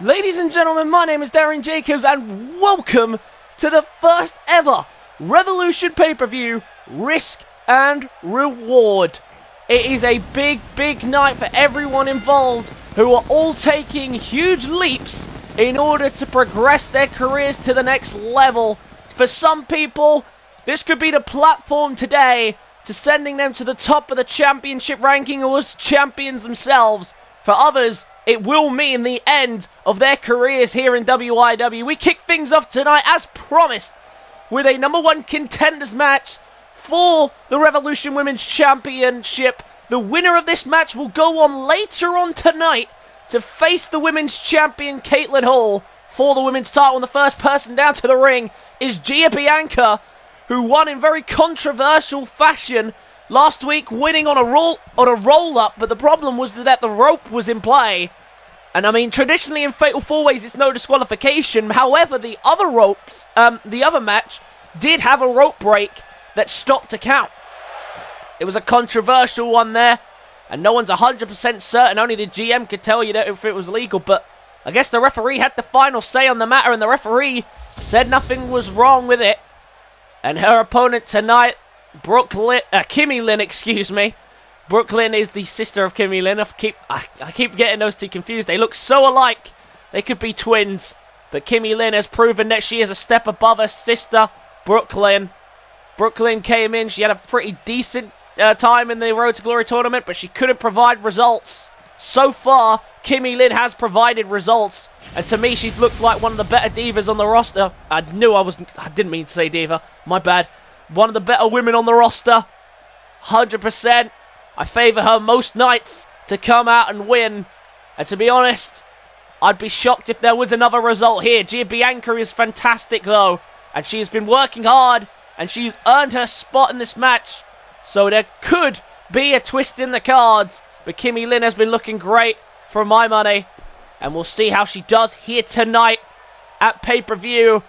Ladies and gentlemen, my name is Darren Jacobs and welcome to the first ever Revolution pay-per-view Risk and Reward. It is a big night for everyone involved who are all taking huge leaps in order to progress their careers to the next level. For some people, this could be the platform today to sending them to the top of the championship ranking or as champions themselves. For others, it will mean the end of their careers here in WIW. We kick things off tonight, as promised, with a #1 contenders match for the Revolution Women's Championship. The winner of this match will go on later on tonight to face the Women's Champion, Caitlin Hall, for the Women's title. And the first person down to the ring is Bianca, who won in very controversial fashion last week, winning on a roll-up, but the problem was that the rope was in play. And I mean, traditionally in Fatal 4-Ways, it's no disqualification. However, the other match did have a rope break that stopped a count. It was a controversial one there, and no one's 100% certain. Only the GM could tell you that if it was legal, but I guess the referee had the final say on the matter, and the referee said nothing was wrong with it. And her opponent tonight, Kimmy Lynn, excuse me. Brooklyn is the sister of Kimmy Lynn. I keep getting those two confused. They look so alike. They could be twins. But Kimmy Lynn has proven that she is a step above her sister, Brooklyn. Brooklyn came in. She had a pretty decent time in the Road to Glory tournament, but she couldn't provide results. So far, Kimmy Lynn has provided results. And to me, she's looked like one of the better divas on the roster. I didn't mean to say diva. My bad. One of the better women on the roster. 100%. I favour her most nights to come out and win. And to be honest, I'd be shocked if there was another result here. Bianca is fantastic though. And she's been working hard. And she's earned her spot in this match. So there could be a twist in the cards. But Kimmy Lynn has been looking great for my money. And we'll see how she does here tonight at pay-per-view.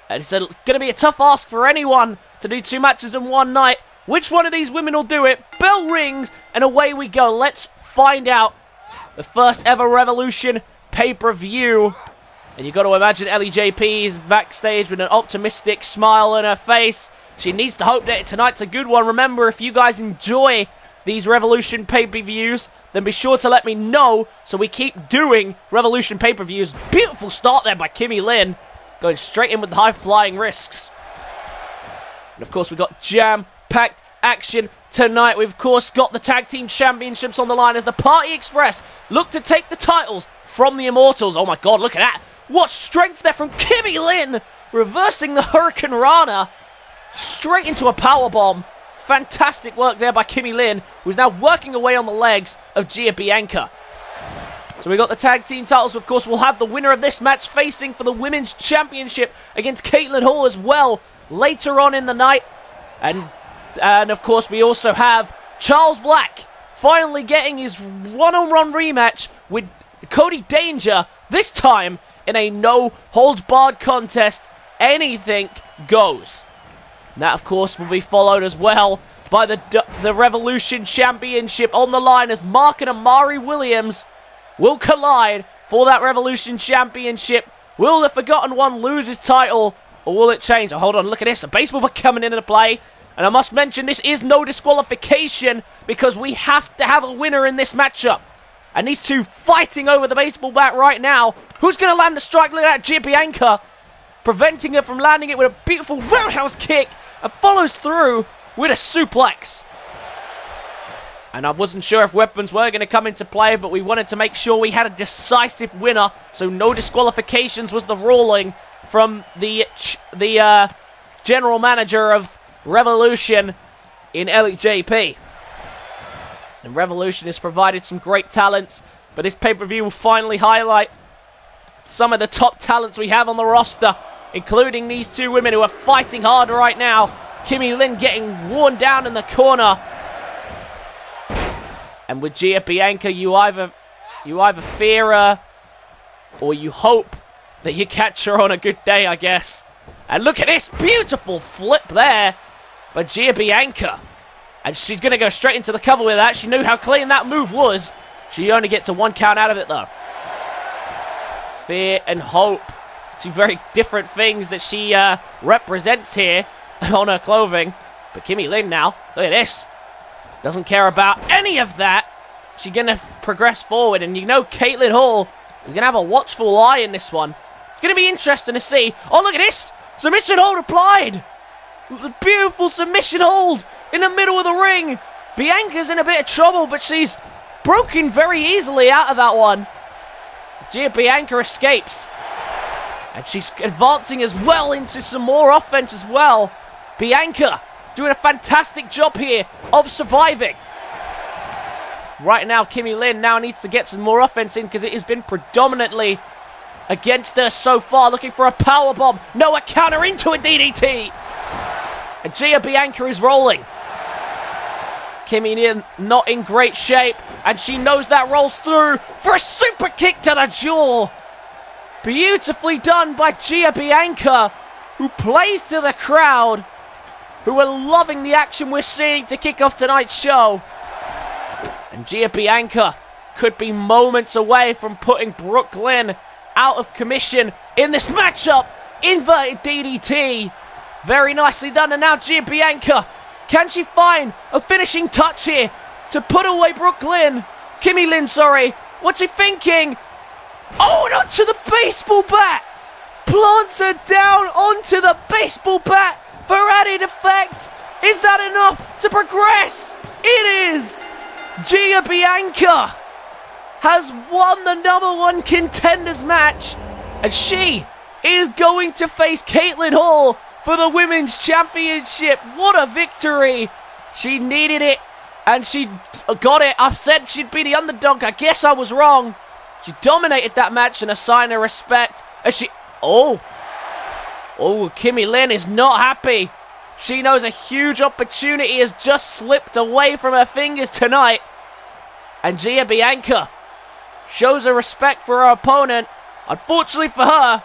It's going to be a tough ask for anyone to do 2 matches in one night. Which one of these women will do it? Bell rings, and away we go. Let's find out. The first ever Revolution pay-per-view. And you've got to imagine LEJP is backstage with an optimistic smile on her face. She needs to hope that tonight's a good one. Remember, if you guys enjoy these Revolution pay-per-views, then be sure to let me know so we keep doing Revolution pay-per-views. Beautiful start there by Kimmy Lynn. Going straight in with the high-flying risks. And of course, we've got jam-packed action tonight. We've of course got the Tag Team Championships on the line as the Party Express look to take the titles from the Immortals. Oh my god, look at that. What strength there from Kimmy Lynn. Reversing the Hurricane Rana. Straight into a powerbomb. Fantastic work there by Kimmy Lynn, who's now working away on the legs of Bianca. So we got the tag team titles. Of course, we'll have the winner of this match facing for the Women's Championship against Caitlin Hall as well later on in the night. And of course, we also have Charles Black finally getting his one-on-one rematch with Cody Danger, this time in a no-holds-barred contest. Anything goes. And that, of course, will be followed as well by the Revolution Championship on the line as Mark and Omari Williams will collide for that Revolution Championship. Will the Forgotten One lose his title, or will it change? Oh, hold on, look at this. A baseball bat coming into play. And I must mention, this is no disqualification because we have to have a winner in this matchup. And these two fighting over the baseball bat right now. Who's going to land the strike? Look at that, Bianca, preventing her from landing it with a beautiful roundhouse kick, and follows through with a suplex. And I wasn't sure if weapons were going to come into play, but we wanted to make sure we had a decisive winner, so no disqualifications was the ruling from the general manager of Revolution in LEJP. And Revolution has provided some great talents, but this pay-per-view will finally highlight some of the top talents we have on the roster, including these two women who are fighting hard right now. Kimmy Lynn getting worn down in the corner. And with Bianca, you either fear her or you hope that you catch her on a good day, I guess. And look at this beautiful flip there by Bianca. And she's going to go straight into the cover with that. She knew how clean that move was. She only gets a 1 count out of it, though. Fear and hope. Two very different things that she represents here on her clothing. But Kimmy Lynn now, look at this. Doesn't care about any of that. She's going to progress forward. And you know Caitlin Hall is going to have a watchful eye in this one. It's going to be interesting to see. Oh, look at this. Submission hold applied. The beautiful submission hold in the middle of the ring. Bianca's in a bit of trouble, but she's broken very easily out of that one. Bianca escapes. And she's advancing as well into some more offense as well. Bianca doing a fantastic job here of surviving. Right now, Kimmy Lynn now needs to get some more offense in because it has been predominantly against her so far. Looking for a powerbomb. No, a counter into a DDT. And Bianca is rolling. Kimmy Lynn not in great shape. And she knows that rolls through for a super kick to the jaw. Beautifully done by Bianca, who plays to the crowd, who are loving the action we're seeing to kick off tonight's show. And Bianca could be moments away from putting Brooke Lynn out of commission in this matchup. Inverted DDT. Very nicely done. And now Bianca, can she find a finishing touch here to put away Brooke Lynn? Kimmy Lynn, sorry. What's she thinking? Oh, and onto the baseball bat. Plants her down onto the baseball bat for added effect. Is that enough to progress? It is. Bianca has won the #1 contenders match. And she is going to face Caitlin Hall for the Women's Championship. What a victory. She needed it. And she got it. I said she'd be the underdog. I guess I was wrong. She dominated that match and a sign of respect. And she... Oh, Kimmy Lynn is not happy. She knows a huge opportunity has just slipped away from her fingers tonight. And Bianca shows her respect for her opponent. Unfortunately for her,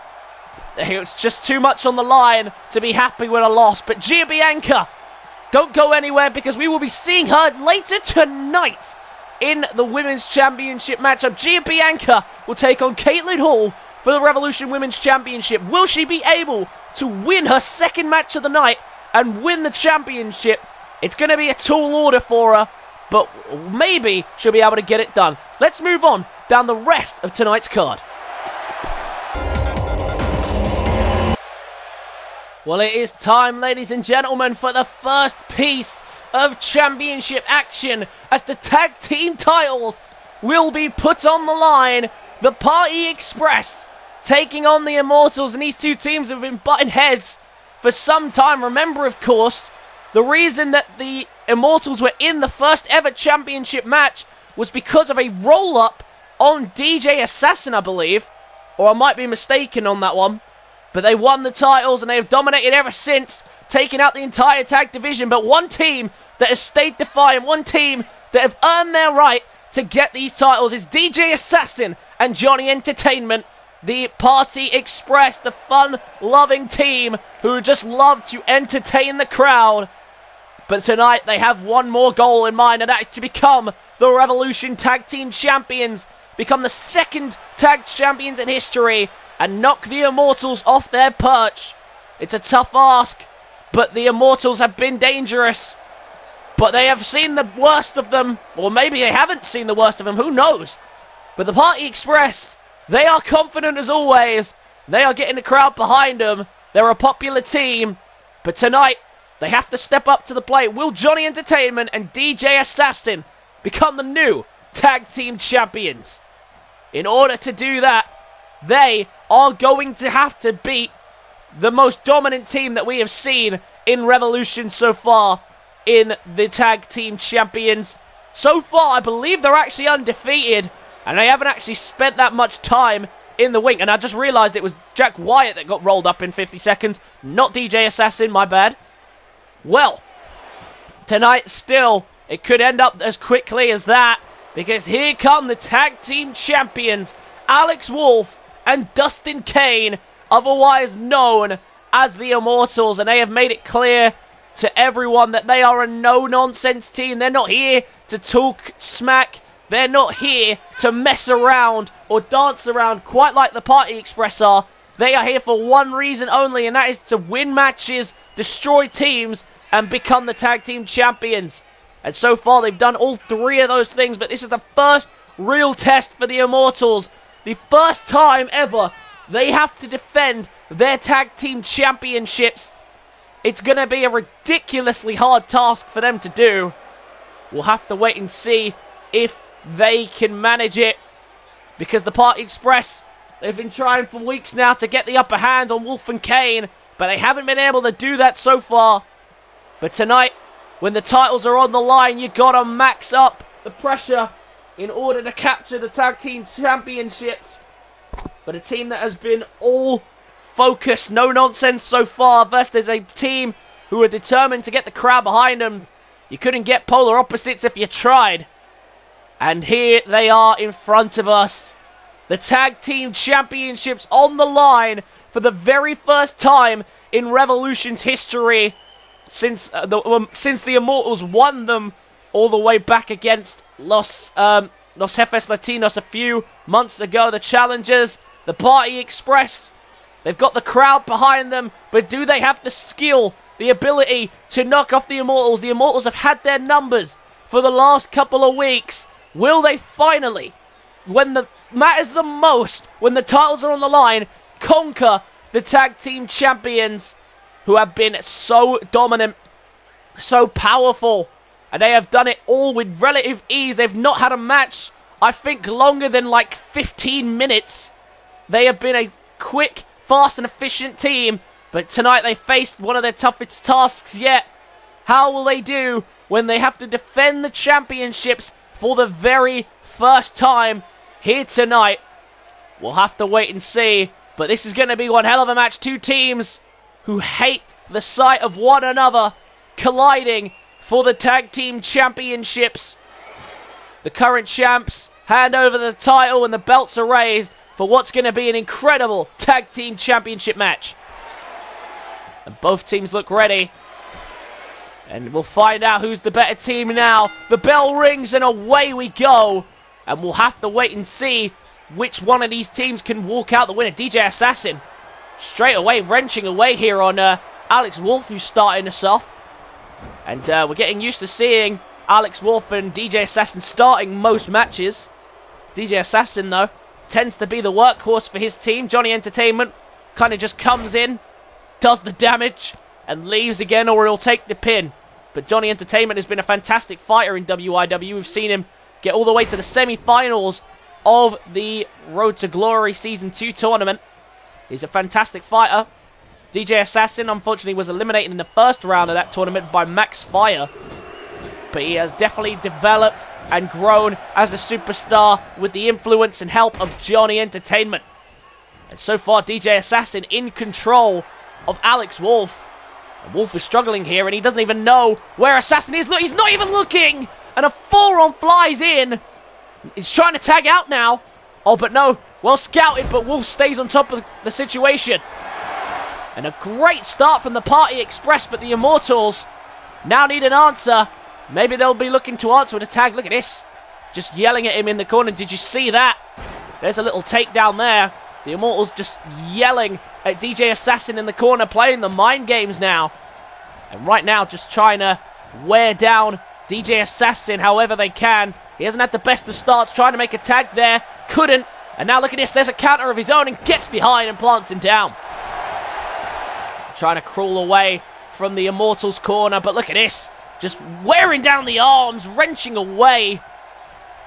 it's just too much on the line to be happy with a loss. But Bianca, don't go anywhere because we will be seeing her later tonight in the Women's Championship matchup. Bianca will take on Caitlin Hall for the Revolution Women's Championship. Will she be able to win her second match of the night and win the championship? It's going to be a tall order for her, but maybe she'll be able to get it done. Let's move on down the rest of tonight's card. Well, it is time, ladies and gentlemen, for the first piece of championship action as the tag team titles will be put on the line. The Party Express taking on the Immortals, and these two teams have been butting heads for some time. Remember, of course, the reason that the Immortals were in the first ever championship match was because of a roll-up on DJ Assassin, I believe. Or I might be mistaken on that one. But they won the titles and they have dominated ever since, taking out the entire tag division. But one team that has stayed defiant, one team that have earned their right to get these titles is DJ Assassin and Johnny Entertainment. The Party Express, the fun-loving team who just love to entertain the crowd. But tonight they have one more goal in mind, and that is to become the Revolution Tag Team Champions. Become the second tag champions in history and knock the Immortals off their perch. It's a tough ask, but the Immortals have been dangerous. But they have seen the worst of them, or maybe they haven't seen the worst of them, who knows? But the Party Express, they are confident as always. They are getting the crowd behind them. They're a popular team. But tonight, they have to step up to the plate. Will Johnny Entertainment and DJ Assassin become the new tag team champions? In order to do that, they are going to have to beat the most dominant team that we have seen in Revolution so far in the tag team champions. So far, I believe they're actually undefeated, and they haven't actually spent that much time in the wing. And I just realized it was Jack Wyatt that got rolled up in 50 seconds, not DJ Assassin, my bad. Well, tonight still, it could end up as quickly as that, because here come the tag team champions, Alex Wolf and Dustin Kane, otherwise known as the Immortals, and they have made it clear to everyone that they are a no-nonsense team. They're not here to talk smack. They're not here to mess around or dance around quite like the Party Express are. They are here for one reason only, and that is to win matches, destroy teams, and become the tag team champions. And so far, they've done all three of those things, but this is the first real test for the Immortals. The first time ever they have to defend their tag team championships. It's going to be a ridiculously hard task for them to do. We'll have to wait and see if they can manage it, because the Party Express, they've been trying for weeks now to get the upper hand on Wolf and Kane, but they haven't been able to do that so far. But tonight, when the titles are on the line, you gotta max up the pressure in order to capture the tag team championships. But a team that has been all focus, no nonsense so far, versus a team who are determined to get the crowd behind them. You couldn't get polar opposites if you tried. And here they are in front of us. The tag team championships on the line for the very first time in Revolution's history since the Immortals won them all the way back against Los Jefes Latinos a few months ago. The challengers, the Party Express, they've got the crowd behind them, but do they have the skill, the ability to knock off the Immortals? The Immortals have had their numbers for the last couple of weeks. Will they finally, when the matters the most, when the titles are on the line, conquer the tag team champions who have been so dominant, so powerful, and they have done it all with relative ease? They've not had a match, I think, longer than like 15 minutes. They have been a quick, fast and efficient team, but tonight they faced one of their toughest tasks yet. How will they do when they have to defend the championships for the very first time here tonight? We'll have to wait and see, but this is going to be one hell of a match. Two teams who hate the sight of one another colliding for the tag team championships. The current champs hand over the title and the belts are raised for what's going to be an incredible tag team championship match. And both teams look ready. And we'll find out who's the better team now. The bell rings and away we go. And we'll have to wait and see which one of these teams can walk out the winner. DJ Assassin straight away wrenching away here on Alex Wolf, who's starting us off. And we're getting used to seeing Alex Wolf and DJ Assassin starting most matches. DJ Assassin, though, tends to be the workhorse for his team. Johnny Entertainment kind of just comes in, does the damage, and leaves again, or he'll take the pin. But Johnny Entertainment has been a fantastic fighter in WIW. We've seen him get all the way to the semi-finals of the Road to Glory Season 2 tournament. He's a fantastic fighter. DJ Assassin, unfortunately, was eliminated in the first round of that tournament by Max Fire. But he has definitely developed and grown as a superstar with the influence and help of Johnny Entertainment. And so far, DJ Assassin in control of Alex Wolf. And Wolf is struggling here, and he doesn't even know where Assassin is. Look, he's not even looking! And a four-on flies in. He's trying to tag out now. Oh, but no. Well scouted, but Wolf stays on top of the situation. And a great start from the Party Express, but the Immortals now need an answer. Maybe they'll be looking to answer with a tag. Look at this. Just yelling at him in the corner. Did you see that? There's a little takedown there. The Immortals just yelling at DJ Assassin in the corner, playing the mind games now. And right now, just trying to wear down DJ Assassin however they can. He hasn't had the best of starts, trying to make a tag there. Couldn't. And now look at this. There's a counter of his own and gets behind and plants him down. Trying to crawl away from the Immortals corner, but look at this. Just wearing down the arms, wrenching away.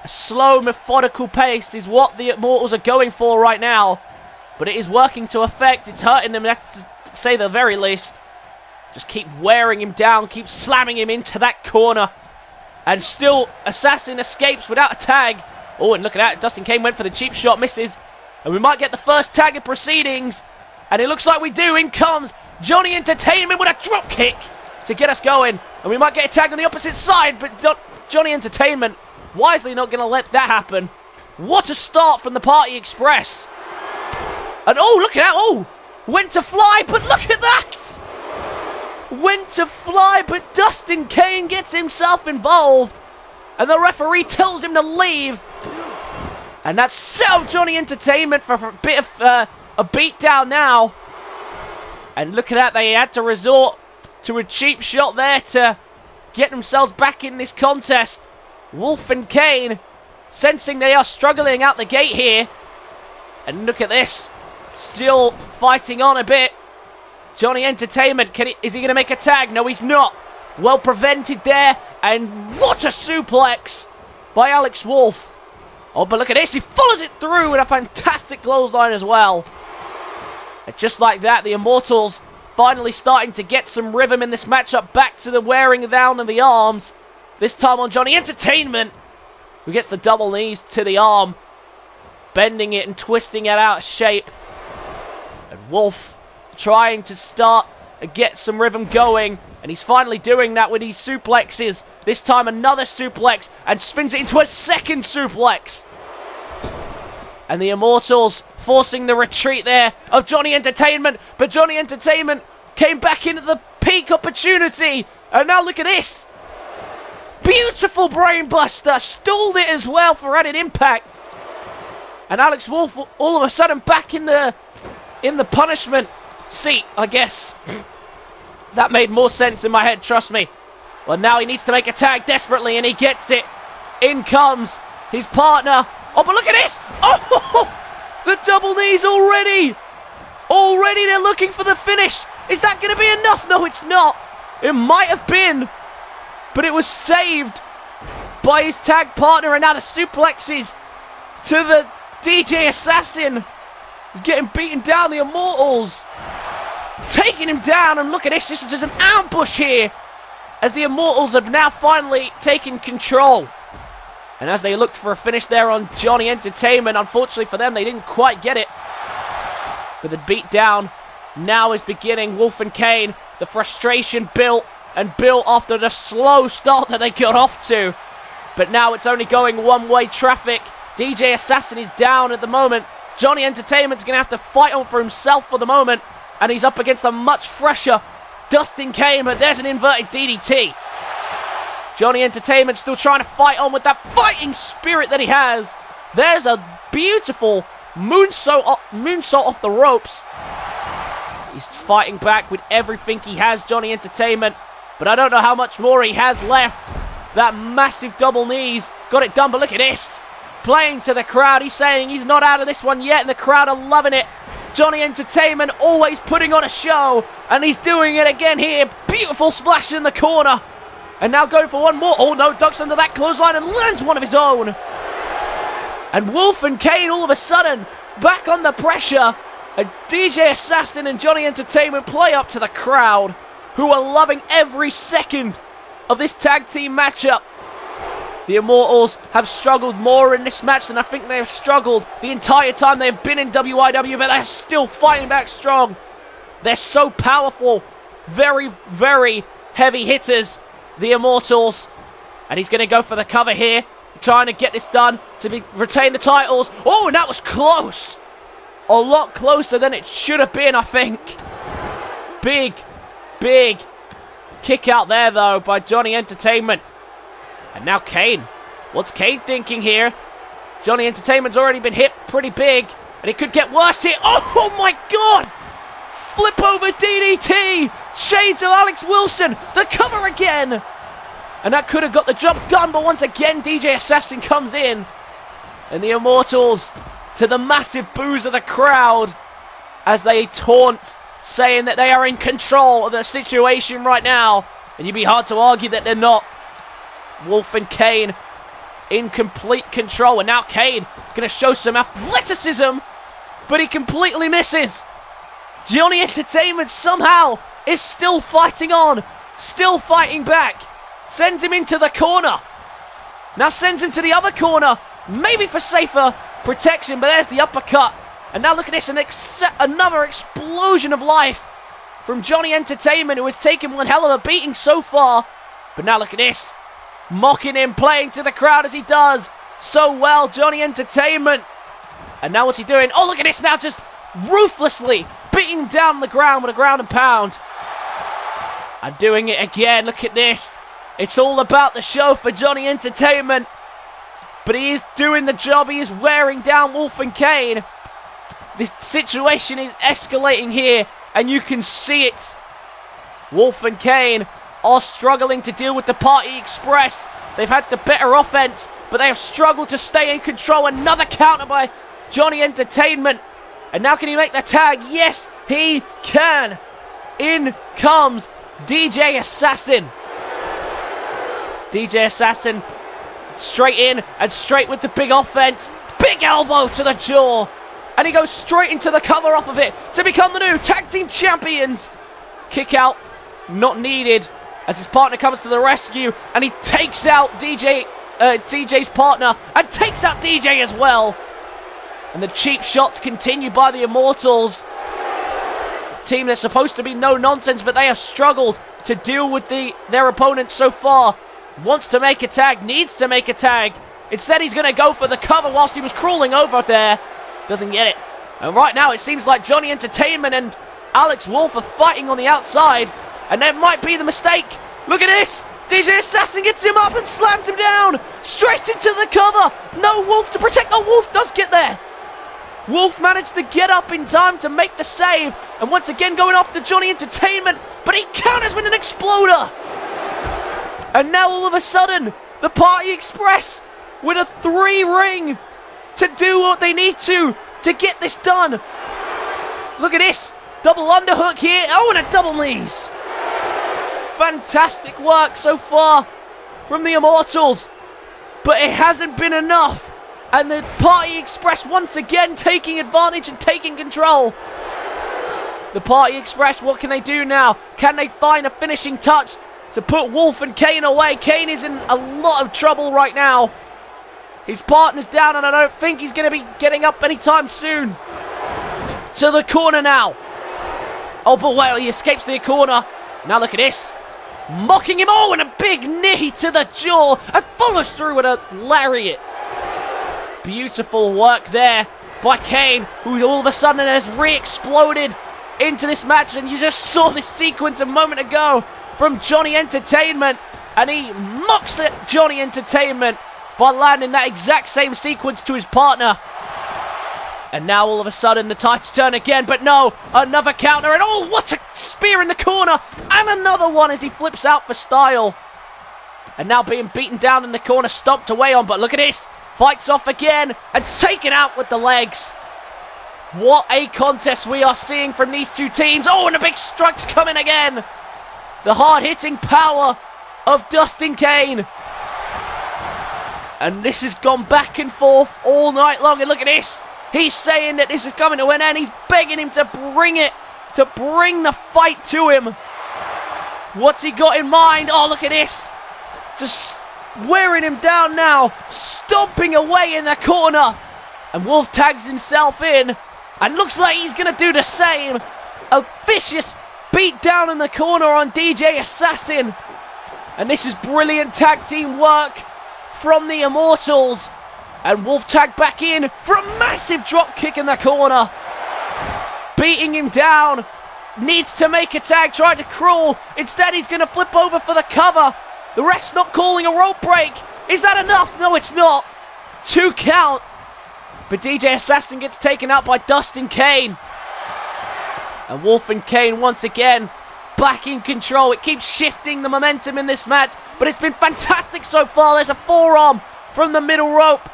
A slow, methodical pace is what the Immortals are going for right now. But it is working to effect. It's hurting them, that's to say the very least. Just keep wearing him down, keep slamming him into that corner. And still, Assassin escapes without a tag. Oh, and look at that. Dustin Kane went for the cheap shot, misses. And we might get the first tag of proceedings. And it looks like we do. In comes Johnny Entertainment with a drop kick to get us going. And we might get a tag on the opposite side, but Johnny Entertainment wisely not going to let that happen. What a start from the Party Express. And oh, look at that. Oh, went to fly, but look at that. Went to fly, but Dustin Kane gets himself involved. And the referee tells him to leave. And that's so Johnny Entertainment for a bit of a beatdown now. And look at that, they had to resort to a cheap shot there to get themselves back in this contest. Wolf and Kane, sensing they are struggling out the gate here. And look at this, still fighting on a bit. Johnny Entertainment, is he going to make a tag? No, he's not. Well prevented there, and what a suplex by Alex Wolf. Oh, but look at this, he follows it through with a fantastic clothesline as well. And just like that, the Immortals finally starting to get some rhythm in this matchup, back to the wearing down of the arms. This time on Johnny Entertainment, who gets the double knees to the arm, bending it and twisting it out of shape. And Wolf trying to start and get some rhythm going, and he's finally doing that with these suplexes. This time another suplex, and spins it into a second suplex. And the Immortals forcing the retreat there of Johnny Entertainment, but Johnny Entertainment came back into the peak opportunity, and now look at this. Beautiful brainbuster, stalled it as well for added impact. And Alex Wolf all of a sudden back in the punishment seat, I guess. That made more sense in my head, trust me. Well, now he needs to make a tag desperately, and he gets it. In comes his partner. Oh, but look at this! Oh, the double knees already! Already they're looking for the finish. Is that going to be enough? No, it's not. It might have been, but it was saved by his tag partner, and now the suplexes to the DJ Assassin. He's getting beaten down, the Immortals taking him down, and look at this, this is an ambush here, as the Immortals have now finally taken control. And as they looked for a finish there on Johnny Entertainment, unfortunately for them, they didn't quite get it. But the beatdown now is beginning. Wolf and Kane, the frustration built and built after the slow start that they got off to. But now it's only going one-way traffic. DJ Assassin is down at the moment. Johnny Entertainment's going to have to fight on for himself for the moment. And he's up against a much fresher Dustin Kane, but there's an inverted DDT. Johnny Entertainment still trying to fight on with that fighting spirit that he has. There's a beautiful moonsault off the ropes. He's fighting back with everything he has, Johnny Entertainment. But I don't know how much more he has left. That massive double knees got it done, but look at this. Playing to the crowd, he's saying he's not out of this one yet, and the crowd are loving it. Johnny Entertainment always putting on a show, and he's doing it again here. Beautiful splash in the corner. And now going for one more. Oh no, ducks under that clothesline and lands one of his own. And Wolf and Kane all of a sudden back under pressure. And DJ Assassin and Johnny Entertainment play up to the crowd, who are loving every second of this tag team matchup. The Immortals have struggled more in this match than I think they have struggled the entire time they've been in WIW, but they're still fighting back strong. They're so powerful. Very, very heavy hitters, the Immortals. And he's going to go for the cover here, trying to get this done to retain the titles. Oh, and that was close. A lot closer than it should have been, I think. Big, big kick out there, though, by Johnny Entertainment. And now Kane. What's Kane thinking here? Johnny Entertainment's already been hit pretty big, and it could get worse here. Oh my God! Flip over DDT! Shades of Alex Wilson! The cover again! And that could have got the job done, but once again, DJ Assassin comes in. And the Immortals, to the massive boos of the crowd, as they taunt, saying that they are in control of the situation right now. And you'd be hard to argue that they're not. Wolf and Kane in complete control. And now Kane going to show some athleticism, but he completely misses. Johnny Entertainment somehow is still fighting on, still fighting back. Sends him into the corner. Now sends him to the other corner, maybe for safer protection, but there's the uppercut. And now look at this, another explosion of life from Johnny Entertainment, who has taken one hell of a beating so far. But now look at this. Mocking him, playing to the crowd as he does so well, Johnny Entertainment. And now what's he doing? Oh, look at this now, just ruthlessly beating down the ground with a ground and pound. And doing it again, look at this. It's all about the show for Johnny Entertainment. But he is doing the job. He is wearing down Wwe2K18. The situation is escalating here, and you can see it. Wwe2K18 are struggling to deal with the Party Express. They've had the better offense, but they have struggled to stay in control. Another counter by Johnny Entertainment. And now can he make the tag? Yes, he can. In comes DJ Assassin. DJ Assassin straight in and straight with the big offense. Big elbow to the jaw. And he goes straight into the cover off of it to become the new tag team champions. Kick out, not needed, as his partner comes to the rescue. And he takes out DJ's partner and takes out DJ as well. And the cheap shots continue by the Immortals. Team that's supposed to be no nonsense, but they have struggled to deal with their opponents so far. Wants to make a tag, needs to make a tag. Instead, he's going to go for the cover whilst he was crawling over there. Doesn't get it. And right now, it seems like Johnny Entertainment and Alex Wolf are fighting on the outside. And that might be the mistake. Look at this. DJ Assassin gets him up and slams him down. Straight into the cover. No Wolf to protect. Oh, Wolf does get there. Wolf managed to get up in time to make the save. And once again going after Johnny Entertainment. But he counters with an exploder. And now all of a sudden, the Party Express with a 3-ring to do what they need to get this done. Look at this. Double underhook here. Oh, and a double knees. Fantastic work so far from the Immortals. But it hasn't been enough. And the Party Express once again taking advantage and taking control. The Party Express, what can they do now? Can they find a finishing touch to put Wwe2K18 away? Kane is in a lot of trouble right now. His partner's down, and I don't think he's going to be getting up anytime soon. To the corner now. Oh, but well, he escapes the corner. Now look at this. Mocking him. Oh, and a big knee to the jaw. And follows through with a lariat. Beautiful work there by Kane, who all of a sudden has re-exploded into this match. And you just saw this sequence a moment ago from Johnny Entertainment. And he mocks at Johnny Entertainment by landing that exact same sequence to his partner. And now all of a sudden the tides turn again, but no, another counter, and oh, what a spear in the corner, and another one as he flips out for style. And now being beaten down in the corner, stomped away on, but look at this, fights off again, and taken out with the legs. What a contest we are seeing from these two teams. Oh, and a big strike's coming again. The hard-hitting power of Dustin Kane. And this has gone back and forth all night long, and look at this. He's saying that this is coming to an end. He's begging him to bring it, to bring the fight to him. What's he got in mind? Oh, look at this. Just wearing him down now. Stomping away in the corner. And Wolf tags himself in. And looks like he's going to do the same. A vicious beat down in the corner on DJ Assassin. And this is brilliant tag team work from the Immortals. And Wolf tagged back in for a massive drop kick in the corner. Beating him down. Needs to make a tag. Tried to crawl. Instead, he's going to flip over for the cover. The ref's not calling a rope break. Is that enough? No, it's not. 2 count. But DJ Assassin gets taken out by Dustin Kane. And Wwe2K18 once again back in control. It keeps shifting the momentum in this match. But it's been fantastic so far. There's a forearm from the middle rope.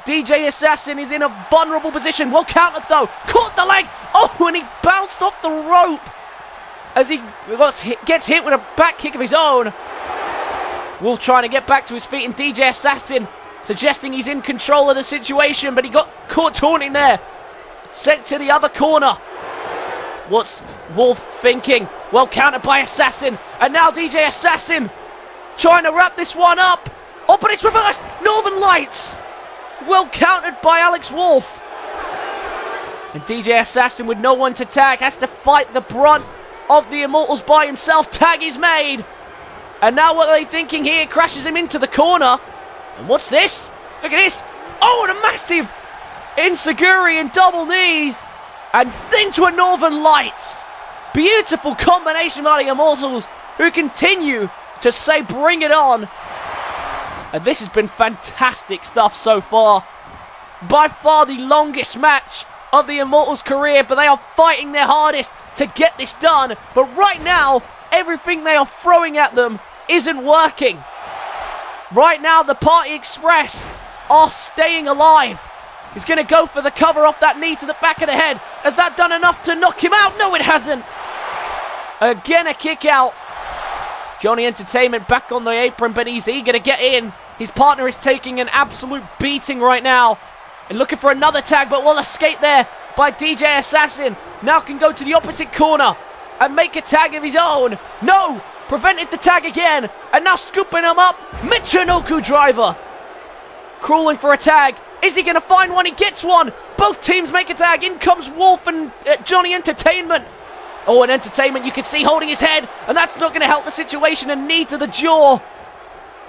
DJ Assassin is in a vulnerable position. Well countered though. Caught the leg. Oh, and he bounced off the rope as he gets hit with a back kick of his own. Wolf trying to get back to his feet, and DJ Assassin suggesting he's in control of the situation, but he got caught taunting there. Sent to the other corner. What's Wolf thinking? Well countered by Assassin. And now DJ Assassin trying to wrap this one up. Oh, but it's reversed. Northern Lights. Well countered by Alex Wolf. And DJ Assassin with no one to tag has to fight the brunt of the Immortals by himself. Tag is made. And now what are they thinking here? Crashes him into the corner. And what's this? Look at this. Oh, and a massive Insaguri and double knees. And into a Northern Lights. Beautiful combination by the Immortals, who continue to say bring it on. And this has been fantastic stuff so far. By far the longest match of the Immortals' career, but they are fighting their hardest to get this done. But right now, everything they are throwing at them isn't working. Right now, the Party Express are staying alive. He's going to go for the cover off that knee to the back of the head. Has that done enough to knock him out? No, it hasn't. Again, a kick out. Johnny Entertainment back on the apron, but he's eager to get in. His partner is taking an absolute beating right now. And looking for another tag, but will escape there by DJ Assassin. Now can go to the opposite corner and make a tag of his own. No! Prevented the tag again. And now scooping him up. Michinoku driver. Crawling for a tag. Is he going to find one? He gets one. Both teams make a tag. In comes Wolf and Johnny Entertainment. Oh, and Entertainment you can see holding his head. And that's not going to help the situation. A knee to the jaw.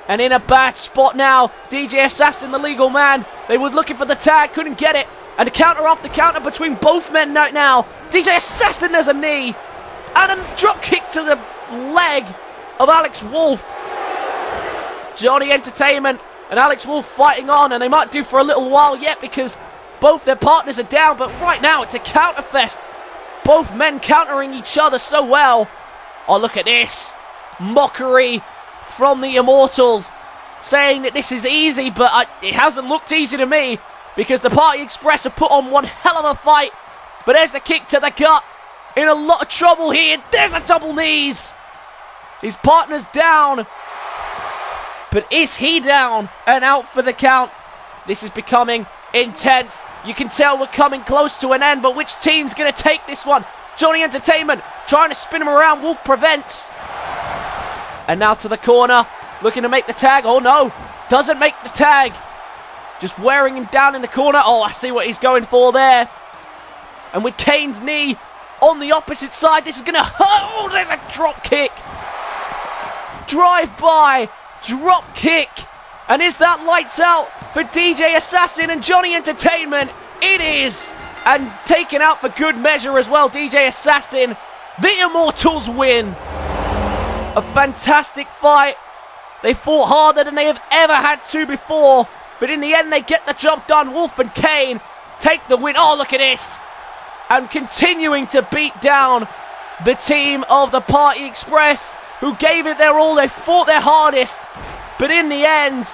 And in a bad spot now. DJ Assassin, the legal man. They were looking for the tag. Couldn't get it. And a counter off the counter between both men right now. DJ Assassin, there's a knee. And a drop kick to the leg of Alex Wolf. Johnny Entertainment and Alex Wolf fighting on, and they might do for a little while yet because both their partners are down, but right now it's a counter fest. Both men countering each other so well. Oh, look at this. Mockery from the Immortals, saying that this is easy, but it hasn't looked easy to me because the Party Express have put on one hell of a fight. But there's the kick to the gut. In a lot of trouble here. There's a double knees. His partner's down. But is he down and out for the count? This is becoming intense. You can tell we're coming close to an end, but which team's going to take this one? Johnny Entertainment trying to spin him around. Wolf prevents. And now to the corner. Looking to make the tag. Oh no. Doesn't make the tag. Just wearing him down in the corner. Oh, I see what he's going for there. And with Kane's knee on the opposite side, this is going to hurt. Oh, there's a drop kick. Drive by. Drop kick. And is that lights out for DJ Assassin and Johnny Entertainment? It is. And taken out for good measure as well, DJ Assassin. The Immortals win. A fantastic fight. They fought harder than they have ever had to before. But in the end, they get the job done. Wolf and Kane take the win. Oh, look at this. And continuing to beat down the team of the Party Express, who gave it their all. They fought their hardest. But in the end,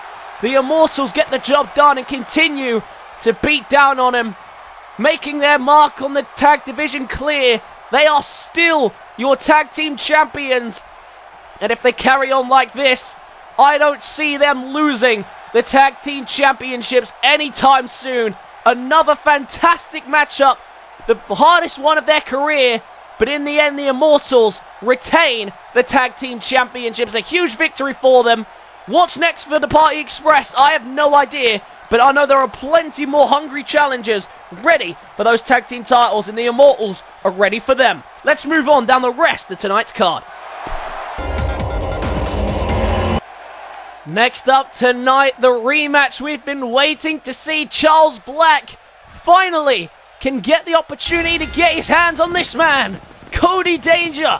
the Immortals get the job done and continue to beat down on them, making their mark on the tag division clear. They are still your tag team champions. And if they carry on like this, I don't see them losing the tag team championships anytime soon. Another fantastic matchup. The hardest one of their career. But in the end, the Immortals retain the tag team championships. A huge victory for them. What's next for the Party Express? I have no idea. But I know there are plenty more hungry challengers ready for those tag team titles. And the Immortals are ready for them. Let's move on down the rest of tonight's card. Next up tonight, the rematch we've been waiting to see. Charles Black finally can get the opportunity to get his hands on this man, Cody Danger,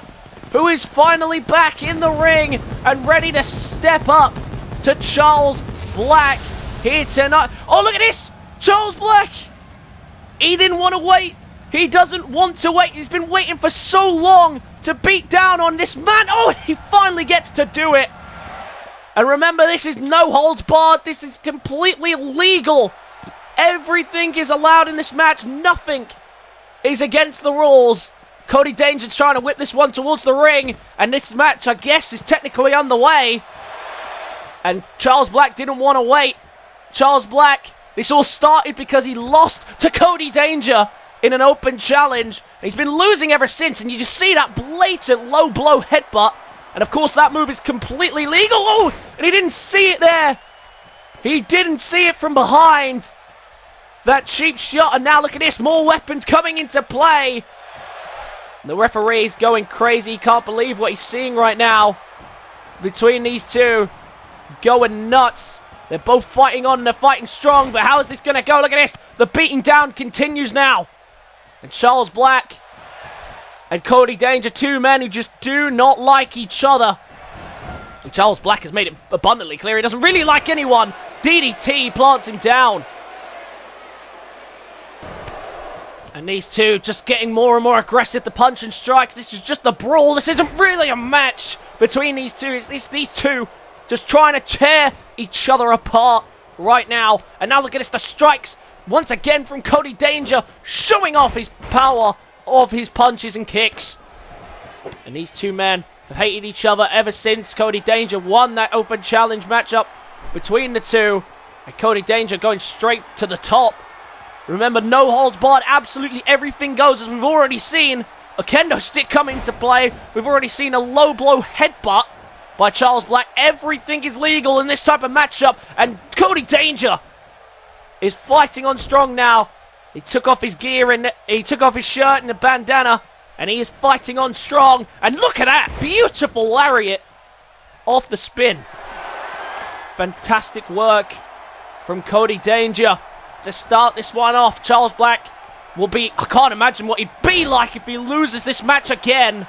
who is finally back in the ring and ready to step up to Charles Black here tonight. Oh, look at this! Charles Black! He didn't want to wait. He doesn't want to wait. He's been waiting for so long to beat down on this man. Oh, he finally gets to do it. And remember, this is no holds barred. This is completely legal. Everything is allowed in this match. Nothing is against the rules. Cody Danger's trying to whip this one towards the ring. And this match, I guess, is technically underway. And Charles Black didn't want to wait. Charles Black, this all started because he lost to Cody Danger in an open challenge. He's been losing ever since. And you just see that blatant low blow headbutt. And of course, that move is completely legal. Oh, and he didn't see it there. He didn't see it from behind. That cheap shot, and now look at this, more weapons coming into play. The referee's going crazy, he can't believe what he's seeing right now. Between these two, going nuts. They're both fighting on and they're fighting strong, but how is this going to go? Look at this, the beating down continues now. And Charles Black and Cody Danger, two men who just do not like each other. Charles Black has made it abundantly clear he doesn't really like anyone. DDT plants him down. And these two just getting more and more aggressive, the punch and strikes. This is just a brawl. This isn't really a match between these two. It's these two just trying to tear each other apart right now. And now look at this, the strikes once again from Cody Danger, showing off his power of his punches and kicks. And these two men have hated each other ever since Cody Danger won that open challenge matchup between the two. And Cody Danger going straight to the top. Remember, no holds barred, absolutely everything goes, as we've already seen a kendo stick come into play. We've already seen a low blow headbutt by Charles Black. Everything is legal in this type of matchup, and Cody Danger is fighting on strong now. He took off his gear and he took off his shirt and the bandana, and he is fighting on strong. And look at that, beautiful lariat off the spin. Fantastic work from Cody Danger to start this one off. Charles Black will be, I can't imagine what he'd be like if he loses this match again.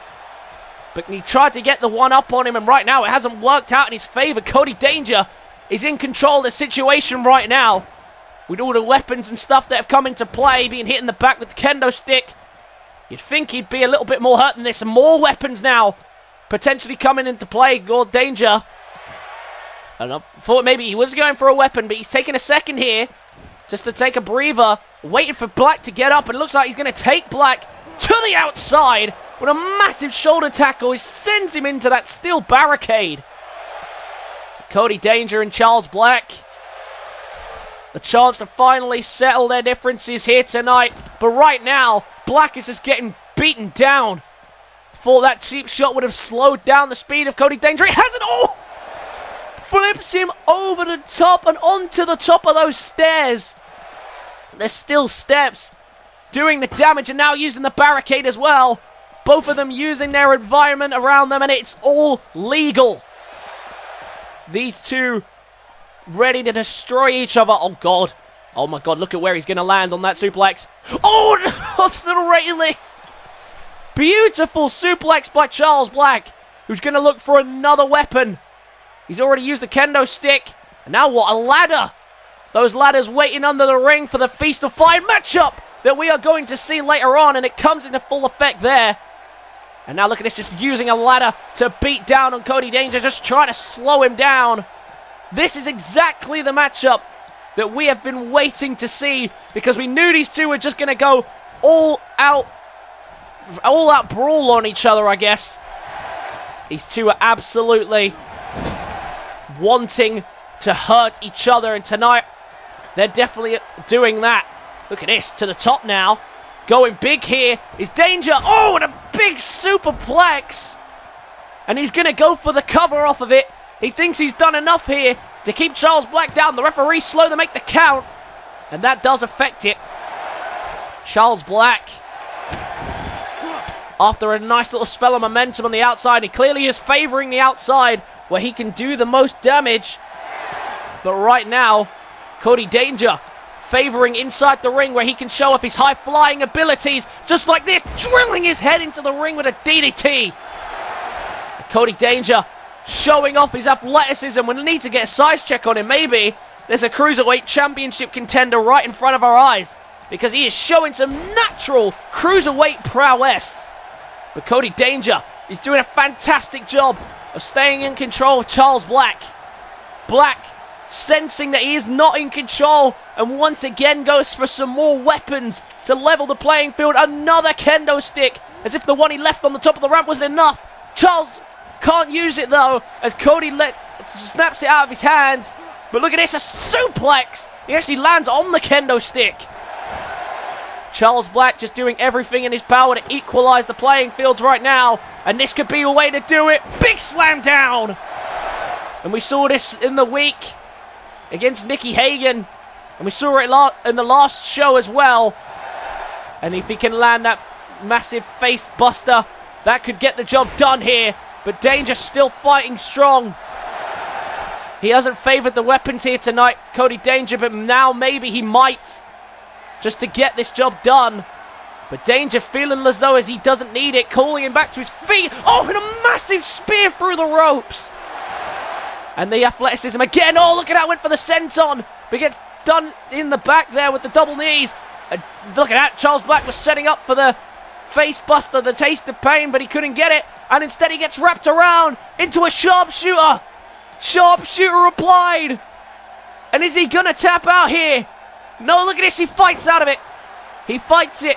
But he tried to get the one up on him, and right now it hasn't worked out in his favor. Cody Danger is in control of the situation right now, with all the weapons and stuff that have come into play, being hit in the back with the kendo stick. You'd think he'd be a little bit more hurt than this, and more weapons now potentially coming into play. Gore Danger, I thought maybe he was going for a weapon, but he's taking a second here just to take a breather, waiting for Black to get up, and it looks like he's going to take Black to the outside with a massive shoulder tackle. He sends him into that steel barricade. Cody Danger and Charles Black, a chance to finally settle their differences here tonight, but right now, Black is just getting beaten down. Thought that cheap shot would have slowed down the speed of Cody Danger. It hasn't. Oh! Flips him over the top and onto the top of those stairs. There's still steps doing the damage, and now using the barricade as well. Both of them using their environment around them, and it's all legal. These two ready to destroy each other. Oh, God. Oh, my God. Look at where he's going to land on that suplex. Oh, off the railing. Beautiful suplex by Charles Black, who's going to look for another weapon. He's already used the kendo stick. And now what? A ladder. Those ladders waiting under the ring for the Feast of Fire matchup that we are going to see later on. And it comes into full effect there. And now look at this, just using a ladder to beat down on Cody Danger, just trying to slow him down. This is exactly the matchup that we have been waiting to see, because we knew these two were just going to go all out brawl on each other, I guess. These two are absolutely wanting to hurt each other, and tonight they're definitely doing that. Look at this, to the top now. Going big here is Danger. Oh, and a big superplex. And he's going to go for the cover off of it. He thinks he's done enough here to keep Charles Black down. The referee's slow to make the count, and that does affect it. Charles Black, after a nice little spell of momentum on the outside, he clearly is favoring the outside where he can do the most damage. But right now, Cody Danger favoring inside the ring where he can show off his high-flying abilities, just like this, drilling his head into the ring with a DDT. Cody Danger showing off his athleticism. We'll need to get a size check on him, maybe. There's a Cruiserweight Championship contender right in front of our eyes, because he is showing some natural Cruiserweight prowess. But Cody Danger is doing a fantastic job of staying in control of Charles Black. Black, sensing that he is not in control, and once again goes for some more weapons to level the playing field. Another kendo stick, as if the one he left on the top of the ramp wasn't enough. Charles can't use it though, as Cody snaps it out of his hands. But look at this, a suplex. He actually lands on the kendo stick. Charles Black just doing everything in his power to equalize the playing fields right now, and this could be a way to do it. Big slam down. And we saw this in the week against Nicky Hagan, and we saw it in the last show as well. And if he can land that massive face buster, that could get the job done here. But Danger still fighting strong. He hasn't favored the weapons here tonight, Cody Danger, but now maybe he might, just to get this job done. But Danger feeling as though he doesn't need it, calling him back to his feet. Oh, and a massive spear through the ropes. And the athleticism again. Oh, look at that. Went for the senton. But gets done in the back there with the double knees. And look at that. Charles Black was setting up for the face buster, the taste of pain, but he couldn't get it. And instead he gets wrapped around into a sharpshooter. Sharpshooter applied. And is he going to tap out here? No, look at this. He fights out of it. He fights it.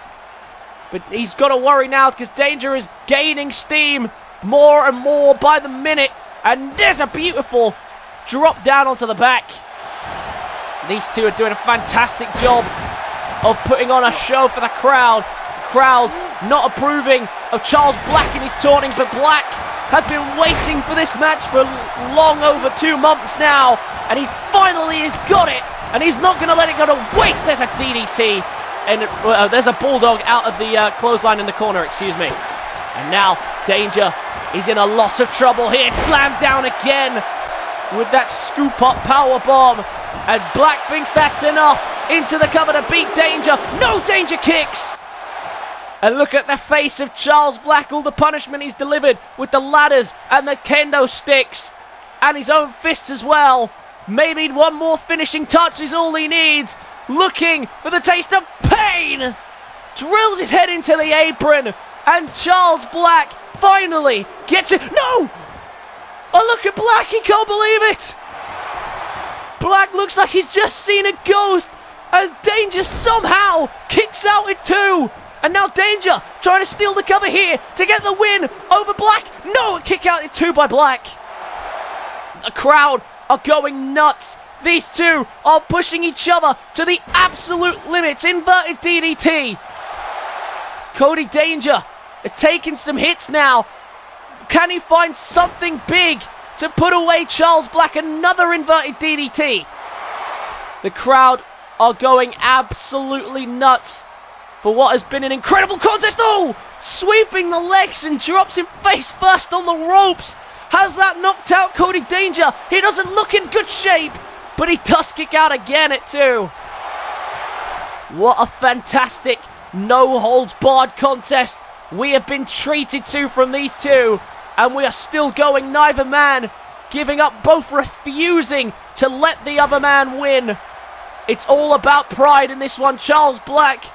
But he's got to worry now because Danger is gaining steam more and more by the minute. And there's a beautiful drop down onto the back. These two are doing a fantastic job of putting on a show for the crowd. Crowd not approving of Charles Black in his taunting, but Black has been waiting for this match for long over 2 months now. And he finally has got it. And he's not going to let it go to waste. There's a DDT. And there's a bulldog out of the clothesline in the corner, excuse me. And now Danger is in a lot of trouble here. Slammed down again with that scoop up power bomb. And Black thinks that's enough. Into the cover to beat Danger. No, Danger kicks. And look at the face of Charles Black. All the punishment he's delivered with the ladders and the kendo sticks. And his own fists as well. Maybe one more finishing touch is all he needs. Looking for the taste of pain. Drills his head into the apron. And Charles Black finally gets it. No! Oh, look at Black. He can't believe it. Black looks like he's just seen a ghost as Danger somehow kicks out at 2. And now Danger trying to steal the cover here to get the win over Black. No, a kick out at 2 by Black. The crowd are going nuts. These two are pushing each other to the absolute limits. Inverted DDT. Cody Danger is taking some hits now. Can he find something big to put away Charles Black? Another inverted DDT. The crowd are going absolutely nuts for what has been an incredible contest. Oh! Sweeping the legs and drops him face first on the ropes. Has that knocked out Cody Danger? He doesn't look in good shape, but he does kick out again at 2. What a fantastic no-holds-barred contest we have been treated to from these two. And we are still going, neither man giving up, both refusing to let the other man win. It's all about pride in this one. Charles Black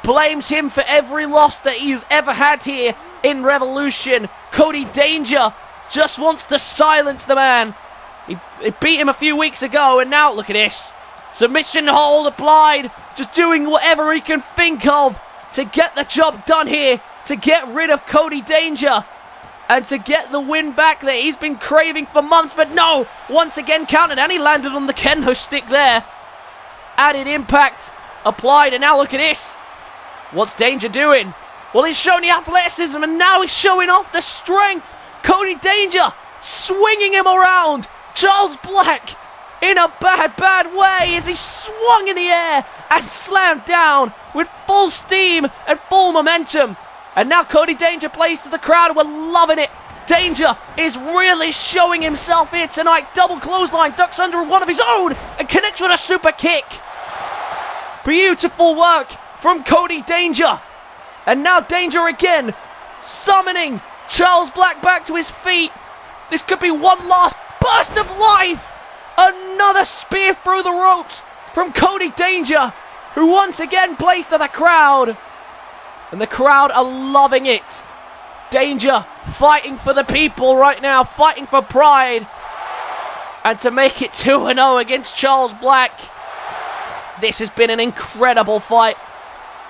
blames him for every loss that he's ever had here in Revolution. Cody Danger just wants to silence the man. He beat him a few weeks ago, and now look at this. Submission hold applied. Just doing whatever he can think of to get the job done here, to get rid of Cody Danger, and to get the win back that he's been craving for months. But no, once again counted, and he landed on the kendo stick there. Added impact applied, and now look at this. What's Danger doing? Well, he's showing the athleticism, and now he's showing off the strength. Cody Danger swinging him around. Charles Black in a bad way as he swung in the air and slammed down with full steam and full momentum. And now Cody Danger plays to the crowd. We're loving it. Danger is really showing himself here tonight. Double clothesline, ducks under one of his own and connects with a super kick. Beautiful work from Cody Danger. And now Danger again, summoning Charles Black back to his feet. This could be one last burst of life. Another spear through the ropes from Cody Danger, who once again plays to the crowd. And the crowd are loving it. Danger fighting for the people right now, fighting for pride. And to make it 2-0 against Charles Black. This has been an incredible fight.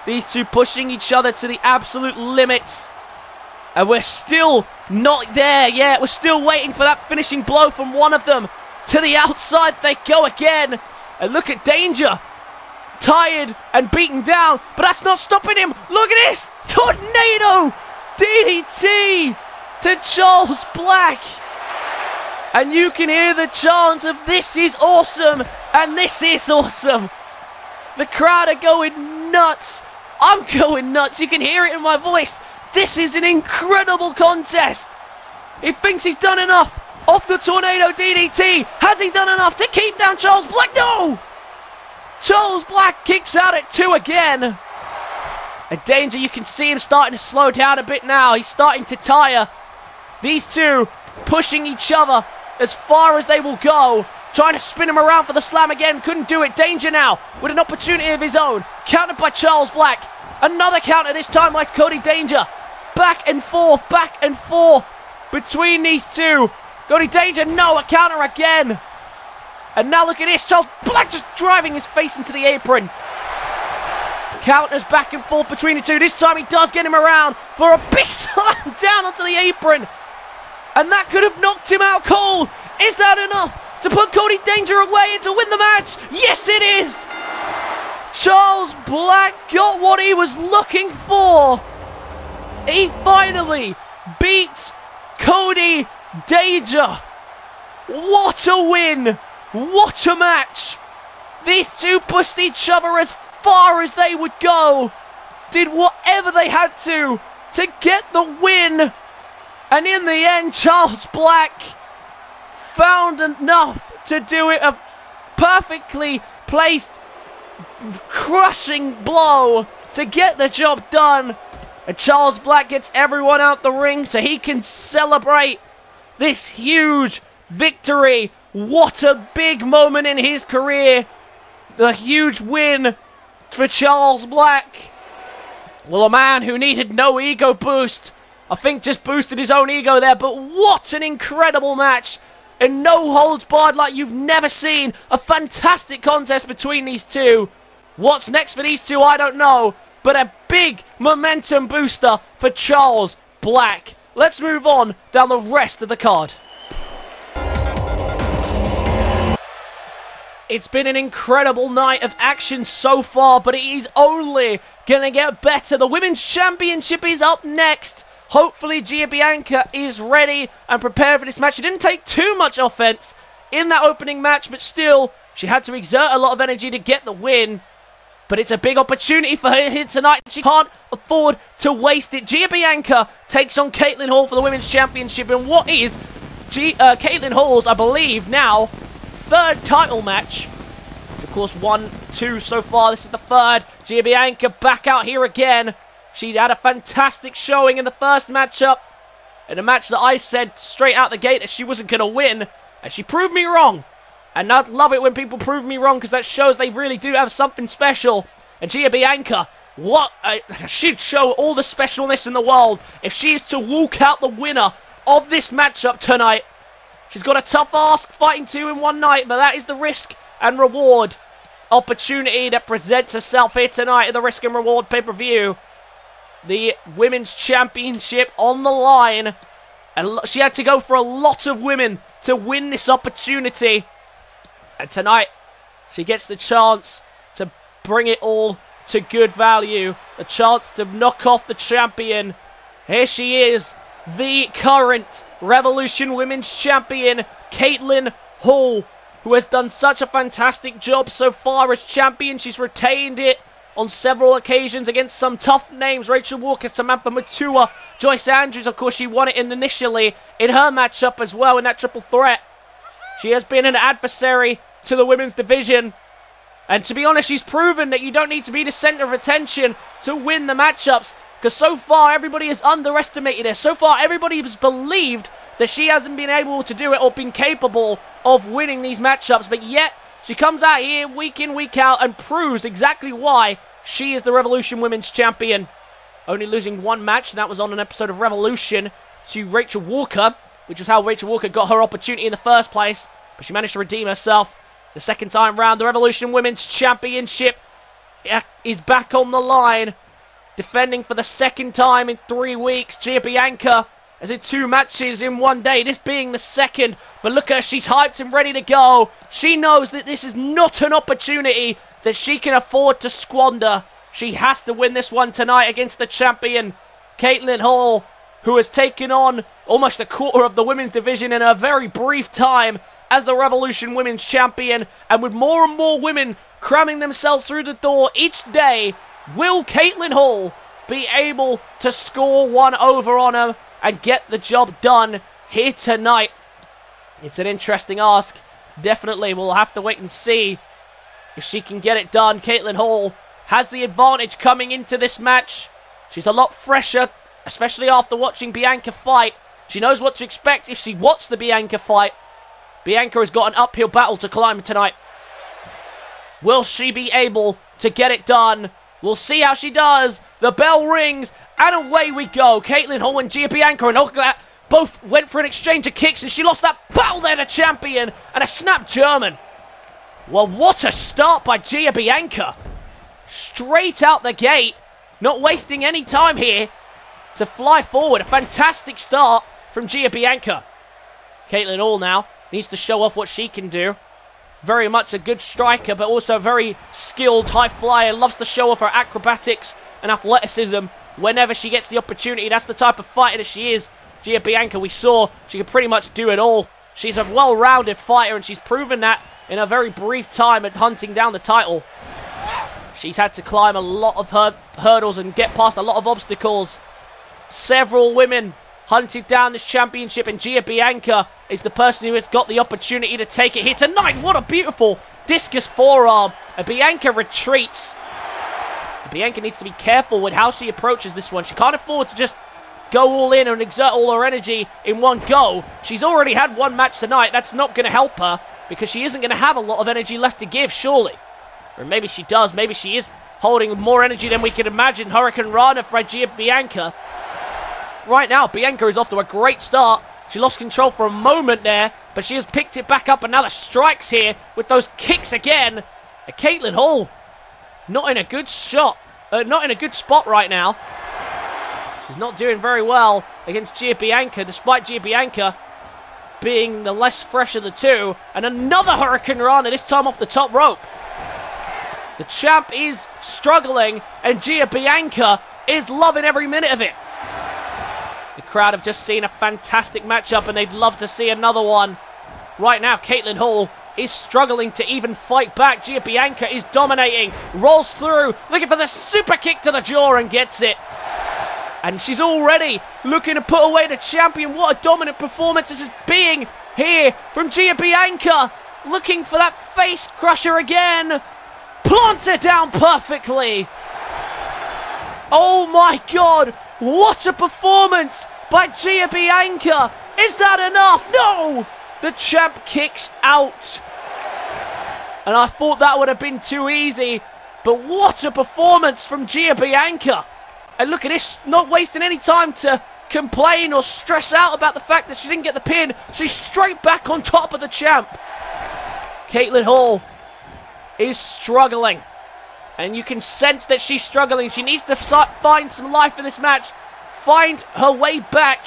These two pushing each other to the absolute limits. And we're still not there yet. We're still waiting for that finishing blow from one of them. To the outside they go again. And look at Danger. Tired and beaten down. But that's not stopping him. Look at this. Tornado DDT to Charles Black. And you can hear the chants of "This is awesome" and "This is awesome." The crowd are going nuts. I'm going nuts. You can hear it in my voice. This is an incredible contest. He thinks he's done enough off the Tornado DDT. Has he done enough to keep down Charles Black? No! Charles Black kicks out at 2 again. And Danger, you can see him starting to slow down a bit now. He's starting to tire. These two pushing each other as far as they will go. Trying to spin him around for the slam again. Couldn't do it. Danger now with an opportunity of his own. Countered by Charles Black. Another counter, this time by Cody Danger. Back and forth between these two. Cody Danger, no, a counter again. And now look at this. Charles Black just driving his face into the apron. Counters back and forth between the two. This time he does get him around for a big slam down onto the apron. And that could have knocked him out cold. Is that enough to put Cody Danger away and to win the match? Yes, it is. Charles Black got what he was looking for. He finally beat Cody Danger. What a win. What a match. These two pushed each other as far as they would go. Did whatever they had to get the win. And in the end, Charles Black found enough to do it. A perfectly placed, crushing blow to get the job done. And Charles Black gets everyone out the ring so he can celebrate this huge victory. What a big moment in his career. The huge win for Charles Black. Well, a man who needed no ego boost, I think just boosted his own ego there. But what an incredible match. And no holds barred like you've never seen. A fantastic contest between these two. What's next for these two, I don't know. But a big momentum booster for Charles Black. Let's move on down the rest of the card. It's been an incredible night of action so far, but it is only going to get better. The Women's Championship is up next. Hopefully Bianca is ready and prepared for this match. She didn't take too much offense in that opening match, but still, she had to exert a lot of energy to get the win. But it's a big opportunity for her here tonight. She can't afford to waste it. Bianca takes on Caitlin Hall for the Women's Championship in what is Caitlin Hall's, I believe, now third title match. Of course, 1, 2 so far. This is the third. Bianca back out here again. She had a fantastic showing in the first matchup. In a match that I said straight out the gate that she wasn't going to win. And she proved me wrong. And I love it when people prove me wrong because that shows they really do have something special. And Bianca, she'd show all the specialness in the world if she is to walk out the winner of this matchup tonight. She's got a tough ask fighting two in one night, but that is the risk and reward opportunity that presents herself here tonight at the Risk and Reward pay-per-view. The Women's Championship on the line. And she had to go for a lot of women to win this opportunity. And tonight, she gets the chance to bring it all to good value. The chance to knock off the champion. Here she is, the current Revolution Women's Champion, Caitlin Hall, who has done such a fantastic job so far as champion. She's retained it on several occasions against some tough names. Rachel Walker, Samantha Matua, Joyce Andrews. Of course, she won it initially in her matchup as well in that triple threat. She has been an adversary to the women's division. And to be honest, she's proven that you don't need to be the center of attention to win the matchups. Because so far, everybody has underestimated her. So far, everybody has believed that she hasn't been able to do it or been capable of winning these matchups. But yet, she comes out here week in, week out and proves exactly why she is the Revolution Women's Champion. Only losing one match, and that was on an episode of Revolution to Rachel Walker, which is how Rachel Walker got her opportunity in the first place. But she managed to redeem herself the second time round. The Revolution Women's Championship is back on the line. Defending for the second time in 3 weeks. Bianca has had 2 matches in one day, this being the second. But look at her, she's hyped and ready to go. She knows that this is not an opportunity that she can afford to squander. She has to win this one tonight against the champion, Caitlin Hall, who has taken on almost a quarter of the women's division in a very brief time as the Revolution Women's Champion. And with more and more women cramming themselves through the door each day, will Caitlin Hall be able to score one over on her and get the job done here tonight? It's an interesting ask. Definitely, we'll have to wait and see if she can get it done. Caitlin Hall has the advantage coming into this match. She's a lot fresher, especially after watching Bianca fight. She knows what to expect if she watched the Bianca fight. Bianca has got an uphill battle to climb tonight. Will she be able to get it done? We'll see how she does. The bell rings, and away we go. Caitlin Hall and Gia Bianca, and look at that. Both went for an exchange of kicks, and she lost that battle there to Champion, and a snap German. Well, what a start by Gia Bianca. Straight out the gate, not wasting any time here to fly forward. A fantastic start from Gia Bianca. Caitlin Hall now needs to show off what she can do. Very much a good striker, but also a very skilled high flyer. Loves to show off her acrobatics and athleticism whenever she gets the opportunity. That's the type of fighter that she is. Gia Bianca, we saw, she can pretty much do it all. She's a well-rounded fighter, and she's proven that in a very brief time at hunting down the title. She's had to climb a lot of hurdles and get past a lot of obstacles. Several women hunted down this championship, and Gia Bianca is the person who has got the opportunity to take it here tonight. What a beautiful discus forearm. And Bianca retreats. Bianca needs to be careful with how she approaches this one. She can't afford to just go all in and exert all her energy in one go. She's already had one match tonight. That's not going to help her, because she isn't going to have a lot of energy left to give, surely. Or maybe she does. Maybe she is holding more energy than we could imagine. Hurricane Rana for Gia Bianca. Right now, Bianca is off to a great start. She lost control for a moment there, but she has picked it back up, and now the strikes here with those kicks again. And Caitlin Hall, not in a good shot. Not in a good spot right now. She's not doing very well against Gia Bianca, despite Gia Bianca being the less fresh of the two. And another Hurricane Rana, this time off the top rope. The champ is struggling, and Gia Bianca is loving every minute of it. The crowd have just seen a fantastic matchup, and they'd love to see another one. Right now, Caitlin Hall is struggling to even fight back. Gia Bianca is dominating, rolls through, looking for the super kick to the jaw, and gets it. And she's already looking to put away the champion. What a dominant performance this is being here from Gia Bianca. Looking for that face crusher again. Plants it down perfectly. Oh my God. What a performance by Gia Bianca. Is that enough? No. The champ kicks out. And I thought that would have been too easy. But what a performance from Gia Bianca. And look at this, not wasting any time to complain or stress out about the fact that she didn't get the pin. She's straight back on top of the champ. Caitlin Hall is struggling. And you can sense that she's struggling. She needs to find some life in this match. Find her way back.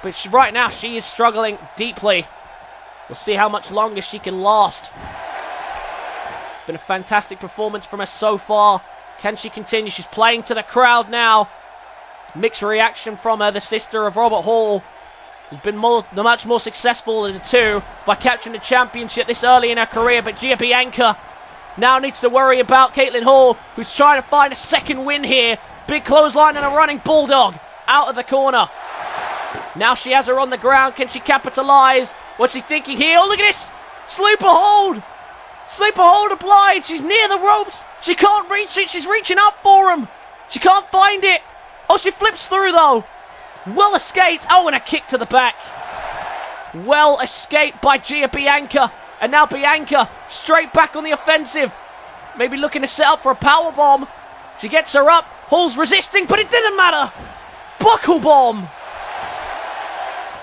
But right now, she is struggling deeply. We'll see how much longer she can last. It's been a fantastic performance from her so far. Can she continue? She's playing to the crowd now. Mixed reaction from her, the sister of Robert Hall, who's been much more successful of the two by capturing the championship this early in her career. But Gia Bianca now needs to worry about Caitlin Hall, who's trying to find a second win here. Big clothesline and a running bulldog out of the corner. Now she has her on the ground. Can she capitalize? What's she thinking here? Oh, look at this. Sleeper hold. Sleeper hold applied. She's near the ropes. She can't reach it. She's reaching up for him. She can't find it. Oh, she flips through, though. Well escaped. Oh, and a kick to the back. Well escaped by Gia Bianca. And now Bianca straight back on the offensive. Maybe looking to set up for a powerbomb. She gets her up. Hall's resisting, but it didn't matter. Buckle bomb.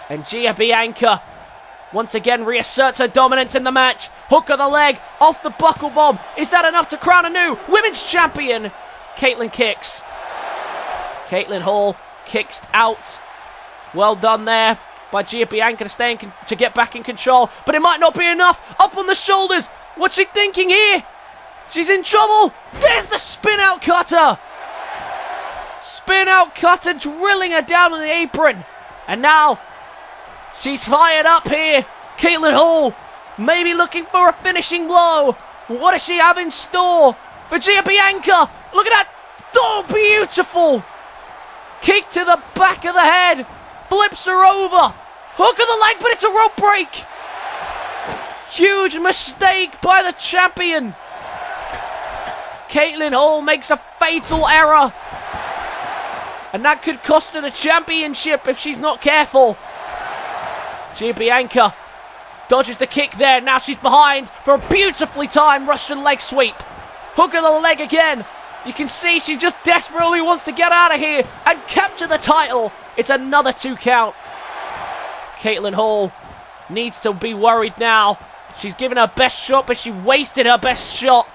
And Gia Bianca once again reasserts her dominance in the match. Hook of the leg, off the buckle bomb. Is that enough to crown a new women's champion? Caitlin kicks. Caitlin Hall kicks out. Well done there by Gia Bianca to get back in control. But it might not be enough. Up on the shoulders. What's she thinking here? She's in trouble. There's the spin out cutter. Spin out cutter drilling her down on the apron. And now she's fired up here. Caitlin Hall maybe looking for a finishing blow. What does she have in store for Gia Bianca? Look at that. Oh, beautiful. Kick to the back of the head. Flips her over. Hook of the leg, but it's a rope break. Huge mistake by the champion. Caitlin Hall makes a fatal error. And that could cost her the championship if she's not careful. Gia Bianca Dodges the kick there. Now she's behind for a beautifully timed Russian leg sweep. Hook of the leg again. You can see she just desperately wants to get out of here and capture the title. It's another 2 count. Caitlin Hall needs to be worried now. She's given her best shot, but she wasted her best shot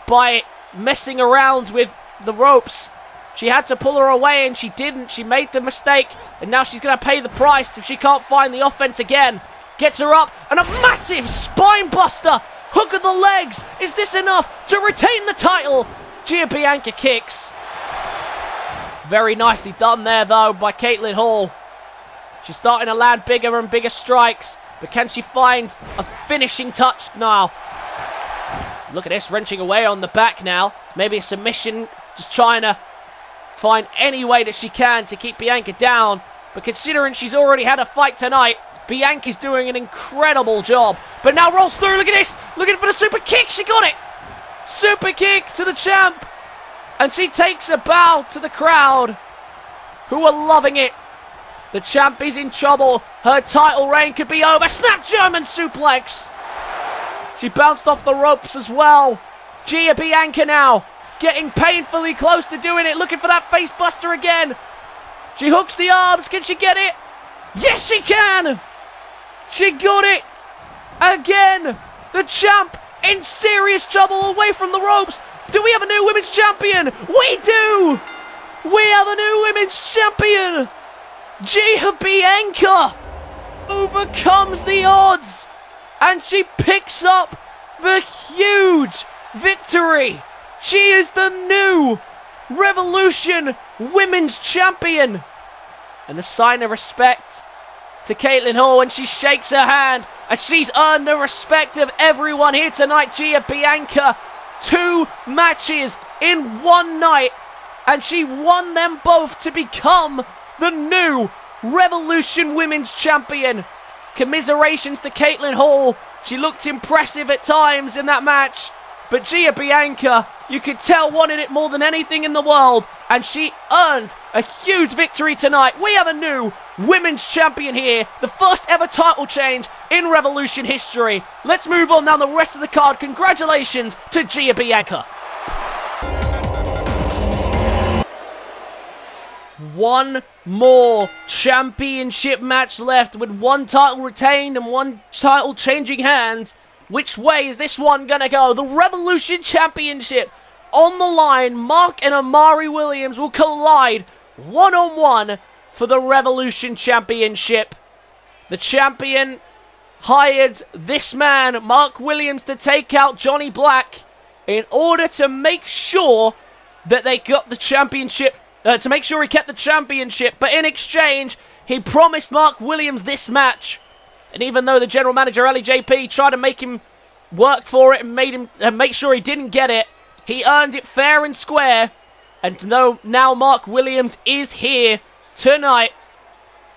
by messing around with the ropes. She had to pull her away, and she didn't. She made the mistake, and now she's going to pay the price if she can't find the offense again. Gets her up, and a massive spine buster. Hook of the legs. Is this enough to retain the title? Bianca kicks. Very nicely done there, though, by Caitlin Hall. She's starting to land bigger and bigger strikes, but can she find a finishing touch now? Look at this, wrenching away on the back now. Maybe a submission, just trying to find any way that she can to keep Bianca down. But considering she's already had a fight tonight, Bianca's doing an incredible job. But now rolls through, look at this, looking for the super kick, she got it! Super kick to the champ! And she takes a bow to the crowd, who are loving it. The champ is in trouble, her title reign could be over. Snap German suplex! She bounced off the ropes as well. Bianca now, getting painfully close to doing it, looking for that face buster again. She hooks the arms, can she get it? Yes, she can! She got it! Again! The champ in serious trouble away from the ropes. Do we have a new women's champion? We do! We have a new women's champion! Bianca overcomes the odds, and she picks up the huge victory. She is the new Revolution Women's Champion. And a sign of respect to Caitlin Hall, and she shakes her hand, and she's earned the respect of everyone here tonight. Bianca, 2 matches in 1 night, and she won them both to become the new Revolution Women's Champion. Commiserations to Caitlin Hall. She looked impressive at times in that match, but Bianca, you could tell, wanted it more than anything in the world, and she earned a huge victory tonight. We have a new women's champion here, the first ever title change in Revolution history. Let's move on down the rest of the card. Congratulations to Bianca. One more championship match left, with 1 title retained and 1 title changing hands. Which way is this one gonna go? The Revolution Championship on the line. Mark and Omari Williams will collide one-on-one for the Revolution Championship. The champion hired this man, Mark Williams, to take out Johnny Black in order to make sure that they got the championship, to make sure he kept the championship. But in exchange, he promised Mark Williams this match. And even though the general manager, LJP, tried to make him work for it and made him make sure he didn't get it, he earned it fair and square. And now Mark Williams is here tonight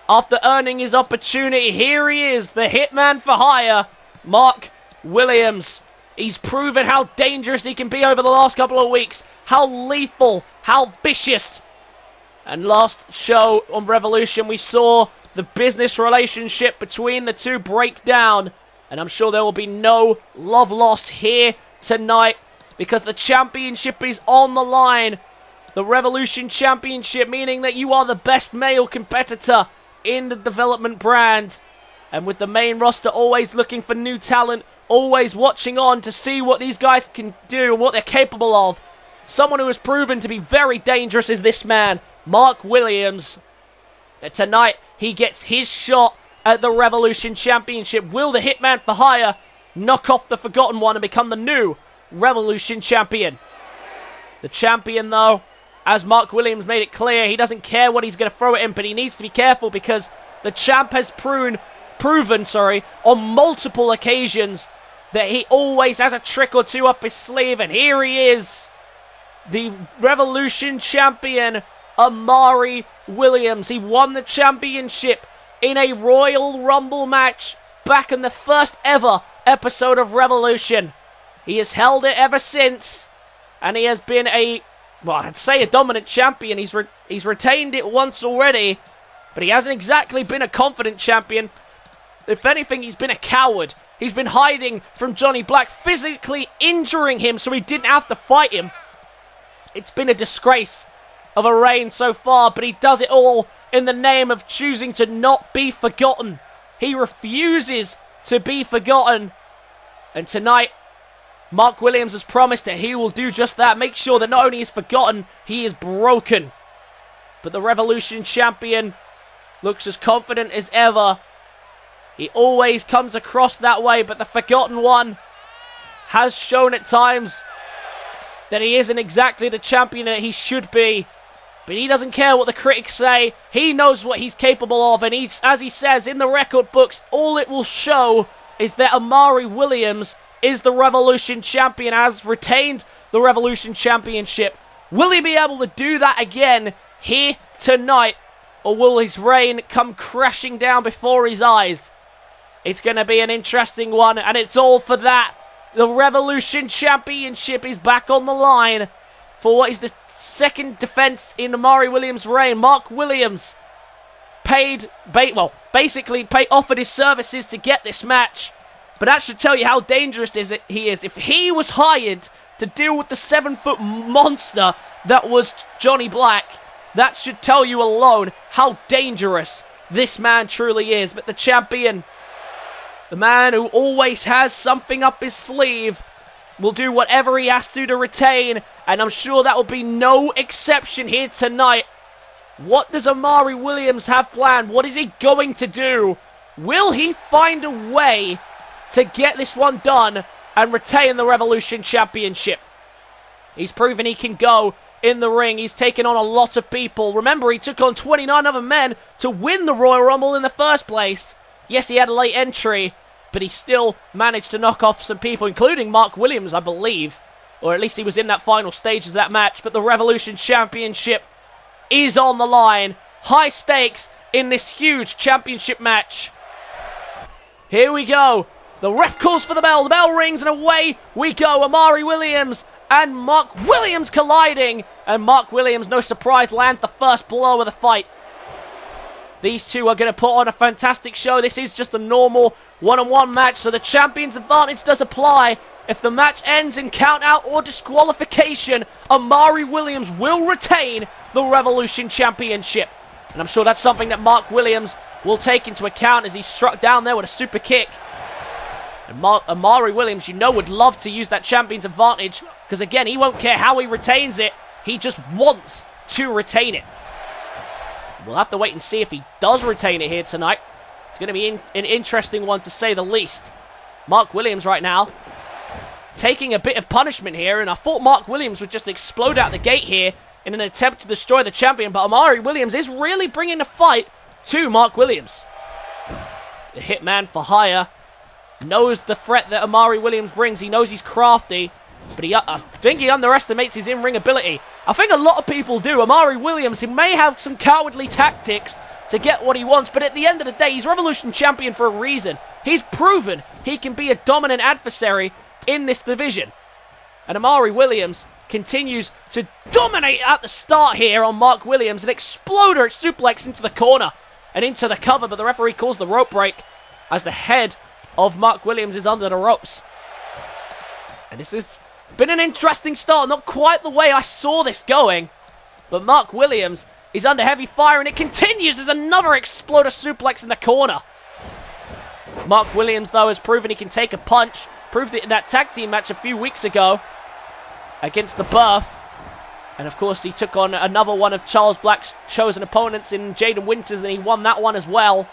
after earning his opportunity. Here he is, the hitman for hire, Mark Williams. He's proven how dangerous he can be over the last couple of weeks, how lethal, how vicious. And last show on Revolution, we saw the business relationship between the two break down. And I'm sure there will be no love loss here tonight, because the championship is on the line. The Revolution Championship, meaning that you are the best male competitor in the development brand. And with the main roster always looking for new talent, always watching on to see what these guys can do and what they're capable of, someone who has proven to be very dangerous is this man, Mark Williams. And tonight, he gets his shot at the Revolution Championship. Will the Hitman for Hire knock off the Forgotten One and become the new Revolution Champion? The champion, though, as Mark Williams made it clear, he doesn't care what he's going to throw at him, but he needs to be careful because the champ has proven on multiple occasions that he always has a trick or two up his sleeve. And here he is, the Revolution Champion, Omari Williams. He won the championship in a Royal Rumble match back in the first ever episode of Revolution. He has held it ever since, and he has been I'd say a dominant champion. He's retained it once already, but he hasn't exactly been a confident champion. If anything, he's been a coward. He's been hiding from Johnny Black, physically injuring him so he didn't have to fight him. It's been a disgrace of a reign so far, but he does it all in the name of choosing to not be forgotten. He refuses to be forgotten. And tonight, Mark Williams has promised that he will do just that. Make sure that not only is forgotten, he is broken. But the Revolution champion looks as confident as ever. He always comes across that way, but the forgotten one has shown at times that he isn't exactly the champion that he should be. But he doesn't care what the critics say. He knows what he's capable of, and as he says in the record books, all it will show is that Omari Williams is the Revolution champion, has retained the Revolution championship. Will he be able to do that again here tonight, or will his reign come crashing down before his eyes? It's going to be an interesting one, and it's all for that. The Revolution championship is back on the line for what is the second defense in Omari Williams' reign. Mark Williams offered his services to get this match. But that should tell you how dangerous he is. If he was hired to deal with the 7-foot monster that was Johnny Black, that should tell you alone how dangerous this man truly is. But the champion, the man who always has something up his sleeve, will do whatever he has to retain. And I'm sure that will be no exception here tonight. What does Omari Williams have planned? What is he going to do? Will he find a way to get this one done and retain the Revolution championship? He's proven he can go in the ring. He's taken on a lot of people. Remember, he took on 29 other men to win the Royal Rumble in the first place. Yes, he had a late entry, but he still managed to knock off some people, including Mark Williams, I believe. Or at least he was in that final stages of that match. But the Revolution championship is on the line. High stakes in this huge championship match. Here we go. The ref calls for the bell. The bell rings and away we go. Omari Williams and Mark Williams colliding. And Mark Williams, no surprise, lands the first blow of the fight. These two are going to put on a fantastic show. This is just a normal one-on-one match, so the champion's advantage does apply. If the match ends in count-out or disqualification, Omari Williams will retain the Revolution championship. And I'm sure that's something that Mark Williams will take into account as he's struck down there with a super kick. And Omari Williams, you know, would love to use that champion's advantage, because again, he won't care how he retains it. He just wants to retain it. We'll have to wait and see if he does retain it here tonight. It's going to be an interesting one, to say the least. Mark Williams right now taking a bit of punishment here, and I thought Mark Williams would just explode out the gate here in an attempt to destroy the champion, but Omari Williams is really bringing the fight to Mark Williams. The hitman for hire knows the threat that Omari Williams brings. He knows he's crafty, but I think he underestimates his in-ring ability. I think a lot of people do. Omari Williams, he may have some cowardly tactics to get what he wants, but at the end of the day, he's Revolution champion for a reason. He's proven he can be a dominant adversary in this division. And Omari Williams continues to dominate at the start here on Mark Williams. An exploder suplex into the corner and into the cover, but the referee calls the rope break as the head of Mark Williams is under the ropes. And this has been an interesting start. Not quite the way I saw this going, but Mark Williams is under heavy fire, and it continues as another exploder suplex in the corner. Mark Williams, though, has proven he can take a punch. Proved it in that tag team match a few weeks ago against the Birth. And, of course, he took on another one of Charles Black's chosen opponents in Jaden Winters, and he won that one as well.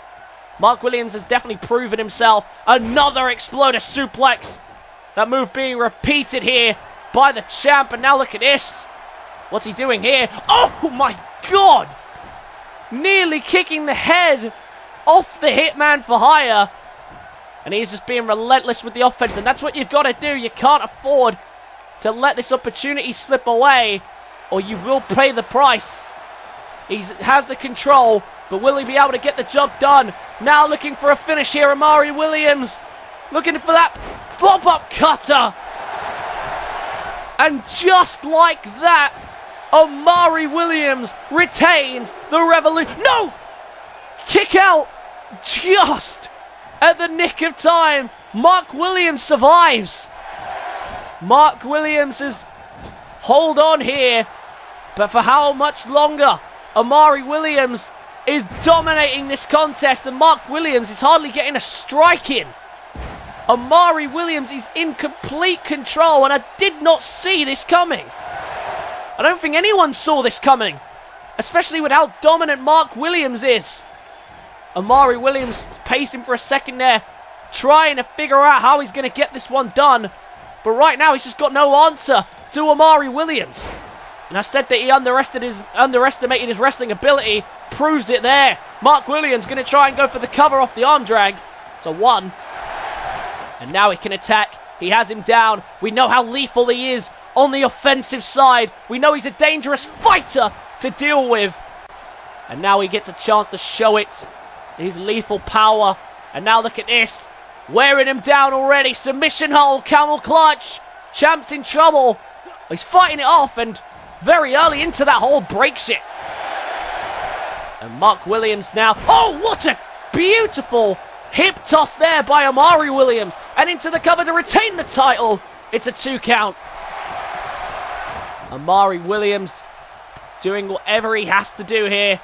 Mark Williams has definitely proven himself. Another exploder suplex. That move being repeated here by the champ. And now look at this. What's he doing here? Oh, my God. Nearly kicking the head off the Hitman for hire. And he's just being relentless with the offense. And that's what you've got to do. You can't afford to let this opportunity slip away, or you will pay the price. He has the control, but will he be able to get the job done? Now looking for a finish here, Omari Williams. Looking for that pop-up cutter. And just like that, Omari Williams retains the Revolution. No! Kick out just at the nick of time. Mark Williams survives. Mark Williams is hold on here, but for how much longer? Omari Williams is dominating this contest, and Mark Williams is hardly getting a strike in. Omari Williams is in complete control, and I did not see this coming. I don't think anyone saw this coming, especially with how dominant Mark Williams is. Omari Williams pacing for a second there, trying to figure out how he's going to get this one done. But right now, he's just got no answer to Omari Williams. And I said that he underestimated his wrestling ability. Proves it there. Mark Williams going to try and go for the cover off the arm drag. So 1. And now he can attack. He has him down. We know how lethal he is on the offensive side. We know he's a dangerous fighter to deal with. And now he gets a chance to show it. His lethal power. And now look at this. Wearing him down already. Submission hold. Camel clutch. Champ's in trouble. He's fighting it off, and very early into that hold breaks it. And Mark Williams now. Oh, what a beautiful hip toss there by Omari Williams. And into the cover to retain the title. It's a 2 count. Omari Williams doing whatever he has to do here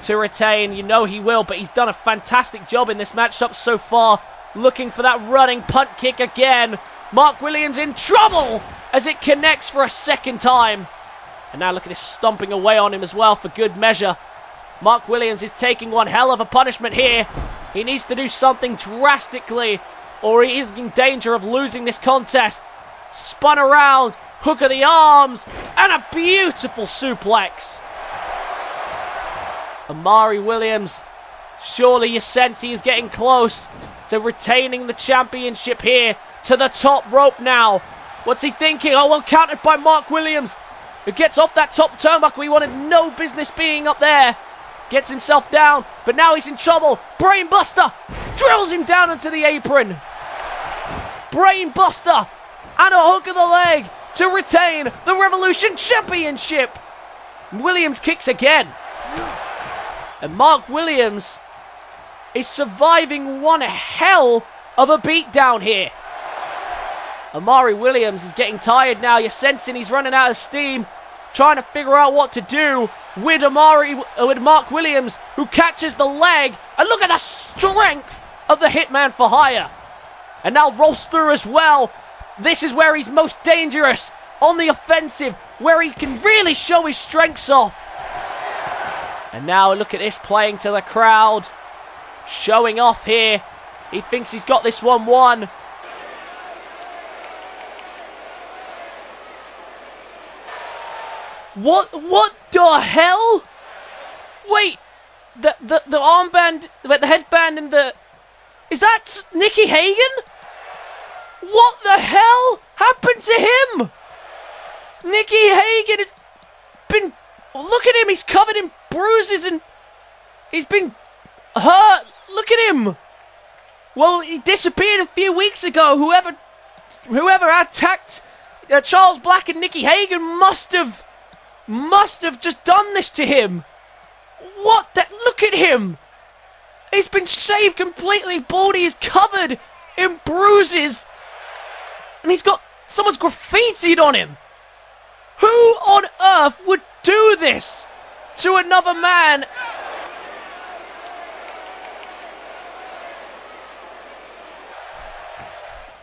to retain. You know he will, but he's done a fantastic job in this matchup so far. Looking for that running punt kick again. Mark Williams in trouble as it connects for a second time. And now look at this stomping away on him as well for good measure. Mark Williams is taking one hell of a punishment here. He needs to do something drastically, or he is in danger of losing this contest. Spun around, hook of the arms, and a beautiful suplex. Omari Williams, surely you sense he is getting close to retaining the championship here. To the top rope now. What's he thinking? Oh, well, countered by Mark Williams, who gets off that top turnbuckle. He wanted no business being up there. Gets himself down, but now he's in trouble. Brainbuster drills him down into the apron. Brainbuster and a hook of the leg to retain the Revolution Championship. Williams kicks again. And Mark Williams is surviving one hell of a beatdown here. Omari Williams is getting tired now. You're sensing he's running out of steam. Trying to figure out what to do with Mark Williams, who catches the leg. And look at the strength of the Hitman for Hire. And now rolls through as well. This is where he's most dangerous. On the offensive, where he can really show his strengths off. And now look at this, playing to the crowd. Showing off here. He thinks he's got this one won. What the hell? Wait, the armband, the headband and the... Is that Nicky Hagan? What the hell happened to him? Nicky Hagan has been... Look at him, he's covered in bruises and he's been hurt. Look at him. Well, he disappeared a few weeks ago. Whoever attacked Charles Black and Nicky Hagan must have just done this to him. What the... Look at him. He's been shaved completely bald. He is covered in bruises. And he's got... Someone's graffitied on him. Who on earth would do this to another man?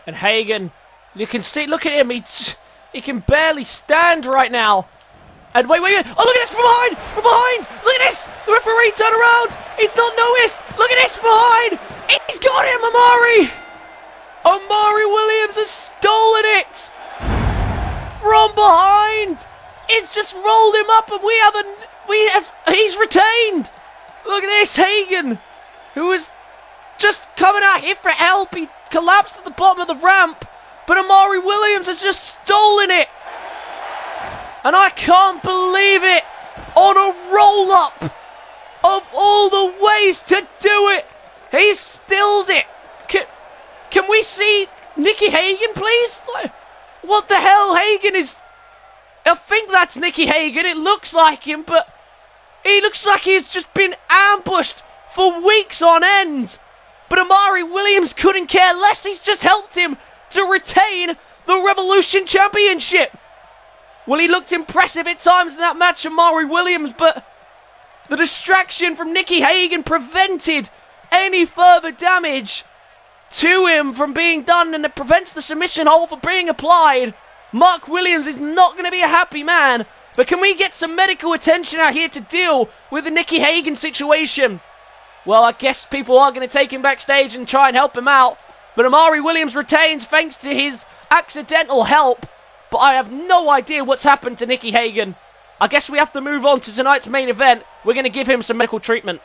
And Hagan, you can see... Look at him. He can barely stand right now. And wait. Oh, look at this from behind! From behind! Look at this! The referee turn around! He's not noticed! Look at this from behind! He's got him, Omari! Omari Williams has stolen it! From behind! It's just rolled him up and he's retained! Look at this, Hagan! Who was just coming out here for help. He collapsed at the bottom of the ramp. But Omari Williams has just stolen it! And I can't believe it! On a roll-up! Of all the ways to do it! He steals it! Can we see Nicky Hagan, please? What the hell, Hagan is... I think that's Nicky Hagan. It looks like him, but... He looks like he's just been ambushed for weeks on end! But Omari Williams couldn't care less. He's just helped him to retain the Revolution Championship. Well, he looked impressive at times in that match, Omari Williams, but the distraction from Nicky Hagan prevented any further damage to him from being done, and it prevents the submission hold from being applied. Mark Williams is not going to be a happy man, but can we get some medical attention out here to deal with the Nicky Hagan situation? Well, I guess people are going to take him backstage and try and help him out, but Omari Williams retains thanks to his accidental help, but I have no idea what's happened to Nicky Hagan. I guess we have to move on to tonight's main event. We're going to give him some medical treatment.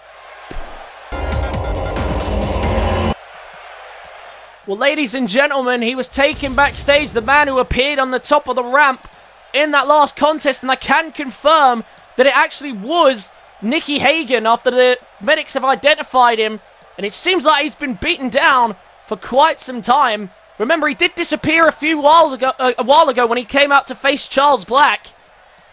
Well, ladies and gentlemen, he was taken backstage, the man who appeared on the top of the ramp in that last contest, and I can confirm that it actually was Nicky Hagan after the medics have identified him, and it seems like he's been beaten down for quite some time. Remember, he did disappear a while ago when he came out to face Charles Black,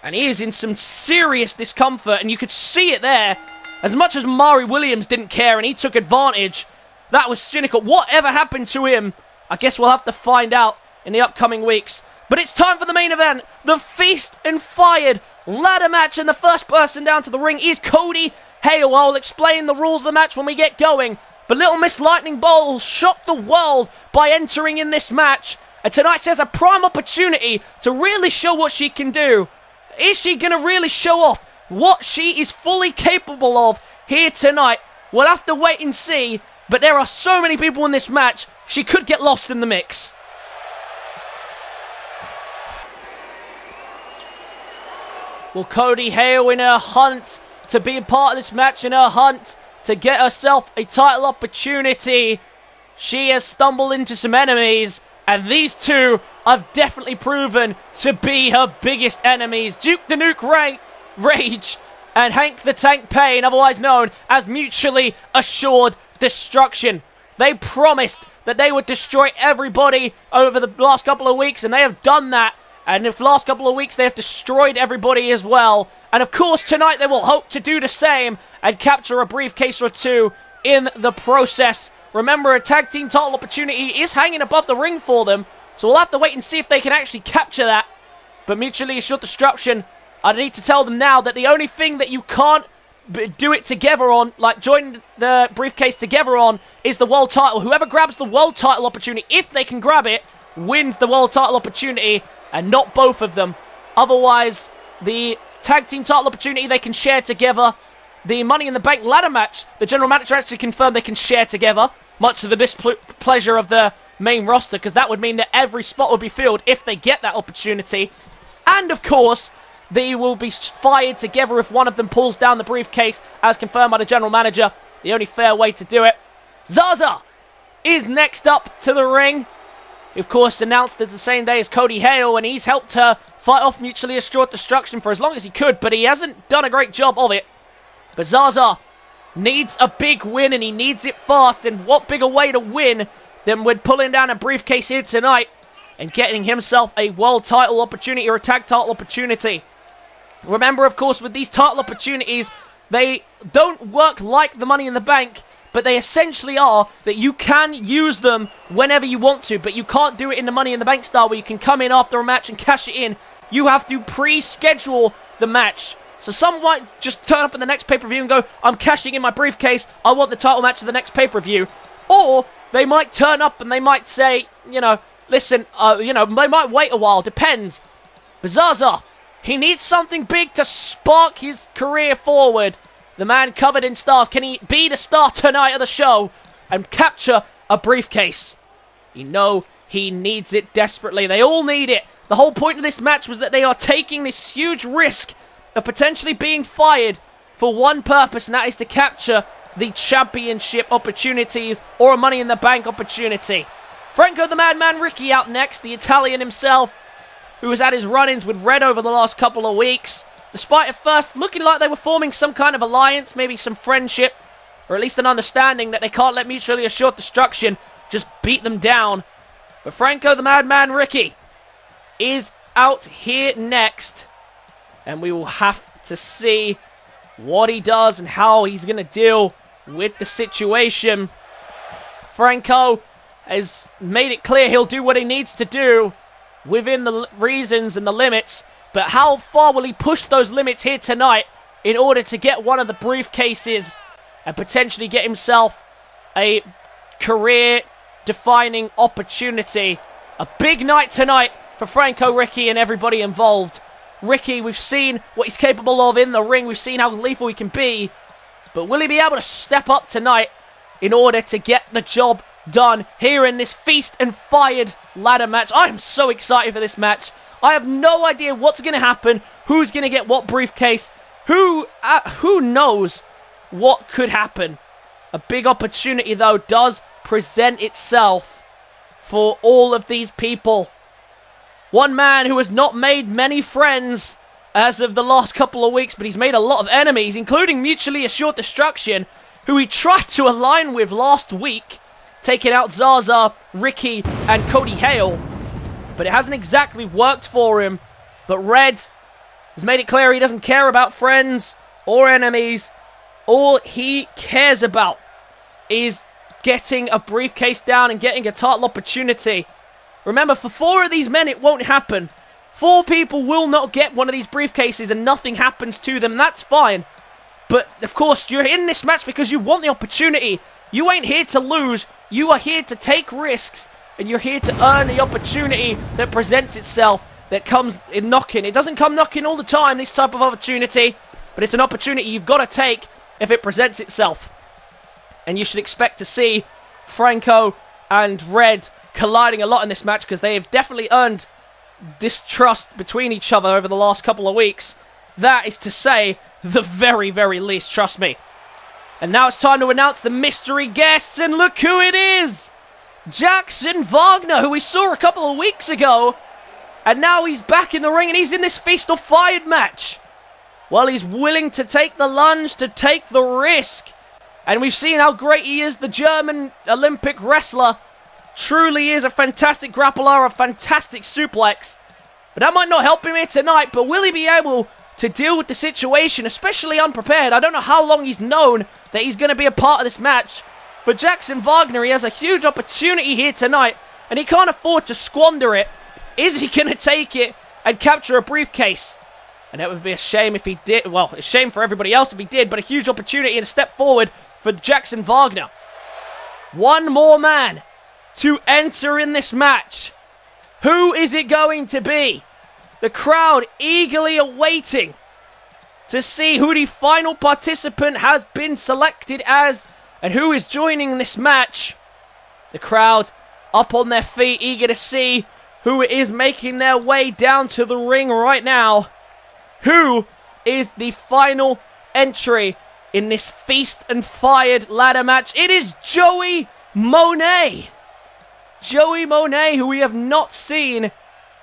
and he is in some serious discomfort, and you could see it there. As much as Omari Williams didn't care and he took advantage, that was cynical. Whatever happened to him, I guess we'll have to find out in the upcoming weeks. But it's time for the main event, the Feast and Fired ladder match, and the first person down to the ring is Cody Hale. I'll explain the rules of the match when we get going. But Little Miss Lightning Bolt shocked the world by entering in this match, and tonight she has a prime opportunity to really show what she can do. Is she going to really show off what she is fully capable of here tonight? We'll have to wait and see. But there are so many people in this match, she could get lost in the mix. Well, Cody Hale, in her hunt to be a part of this match, in her hunt to get herself a title opportunity, she has stumbled into some enemies, and these two have definitely proven to be her biggest enemies. Duke the Nuke Rage and Hank the Tank Payne, otherwise known as Mutually Assured Destruction. They promised that they would destroy everybody over the last couple of weeks, and they have done that. And in the last couple of weeks, they have destroyed everybody as well. And of course, tonight they will hope to do the same and capture a briefcase or two in the process. Remember, a tag team title opportunity is hanging above the ring for them, so we'll have to wait and see if they can actually capture that. But Mutually Assured Destruction, I need to tell them now that the only thing that you can't do it together on, like join the briefcase together on, is the world title. Whoever grabs the world title opportunity, if they can grab it, wins the world title opportunity, and not both of them. Otherwise, the tag team title opportunity they can share together. The Money in the Bank ladder match, the general manager actually confirmed they can share together, much to the displeasure of the main roster, because that would mean that every spot would be filled if they get that opportunity. And of course, they will be fired together if one of them pulls down the briefcase, as confirmed by the general manager. The only fair way to do it. Zaza is next up to the ring. He, of course, announced as the same day as Cody Hale, and he's helped her fight off Mutually Assured Destruction for as long as he could, but he hasn't done a great job of it. But Zaza needs a big win, and he needs it fast, and what bigger way to win than with pulling down a briefcase here tonight and getting himself a world title opportunity or a tag title opportunity. Remember, of course, with these title opportunities, they don't work like the Money in the Bank, but they essentially are that you can use them whenever you want to, but you can't do it in the Money in the Bank style where you can come in after a match and cash it in. You have to pre-schedule the match. So some might just turn up in the next pay-per-view and go, I'm cashing in my briefcase, I want the title match of the next pay-per-view. Or they might turn up and they might say, you know, listen, they might wait a while, depends. But Zaza, he needs something big to spark his career forward. The man covered in stars. Can he be the star tonight of the show and capture a briefcase? You know he needs it desperately. They all need it. The whole point of this match was that they are taking this huge risk of potentially being fired for one purpose, and that is to capture the championship opportunities or a Money in the Bank opportunity. Franco the Madman Ricky out next, the Italian himself, who has had his run-ins with Red over the last couple of weeks. Despite at first looking like they were forming some kind of alliance, maybe some friendship, or at least an understanding that they can't let Mutually Assured Destruction just beat them down. But Franco the Madman Ricky is out here next, and we will have to see what he does and how he's going to deal with the situation. Franco has made it clear he'll do what he needs to do within the reasons and the limits. But how far will he push those limits here tonight in order to get one of the briefcases and potentially get himself a career-defining opportunity? A big night tonight for Franco, Ricky, and everybody involved. Ricky, we've seen what he's capable of in the ring. We've seen how lethal he can be. But will he be able to step up tonight in order to get the job done here in this feast and fired ladder match? I am so excited for this match. I have no idea what's going to happen, who's going to get what briefcase, who knows what could happen. A big opportunity, though, does present itself for all of these people. One man who has not made many friends as of the last couple of weeks, but he's made a lot of enemies, including Mutually Assured Destruction, who he tried to align with last week, taking out Zaza, Ricky, and Cody Hale. But it hasn't exactly worked for him. But Red has made it clear he doesn't care about friends or enemies. All he cares about is getting a briefcase down and getting a title opportunity. Remember, for 4 of these men, it won't happen. 4 people will not get one of these briefcases and nothing happens to them. That's fine. But, of course, you're in this match because you want the opportunity. You ain't here to lose. You are here to take risks. And you're here to earn the opportunity that presents itself, that comes in knocking. It doesn't come knocking all the time, this type of opportunity. But it's an opportunity you've got to take if it presents itself. And you should expect to see Franco and Red colliding a lot in this match, because they have definitely earned distrust between each other over the last couple of weeks. That is to say the very, very least, trust me. And now it's time to announce the mystery guests, and look who it is! Jackson Wagner, who we saw a couple of weeks ago, and now he's back in the ring, and he's in this Feast or Fired match. Well, he's willing to take the lunge, to take the risk. And we've seen how great he is, the German Olympic wrestler. Truly is a fantastic grappler, a fantastic suplex. But that might not help him here tonight, but will he be able to deal with the situation, especially unprepared? I don't know how long he's known that he's going to be a part of this match. But Jackson Wagner, he has a huge opportunity here tonight, and he can't afford to squander it. Is he going to take it and capture a briefcase? And that would be a shame if he did. Well, a shame for everybody else if he did, but a huge opportunity and a step forward for Jackson Wagner. One more man to enter in this match. Who is it going to be? The crowd eagerly awaiting to see who the final participant has been selected as and who is joining this match. The crowd up on their feet, eager to see who it is making their way down to the ring right now. Who is the final entry in this Feast and Fired ladder match? It is Joey Monet. Joey Monet, who we have not seen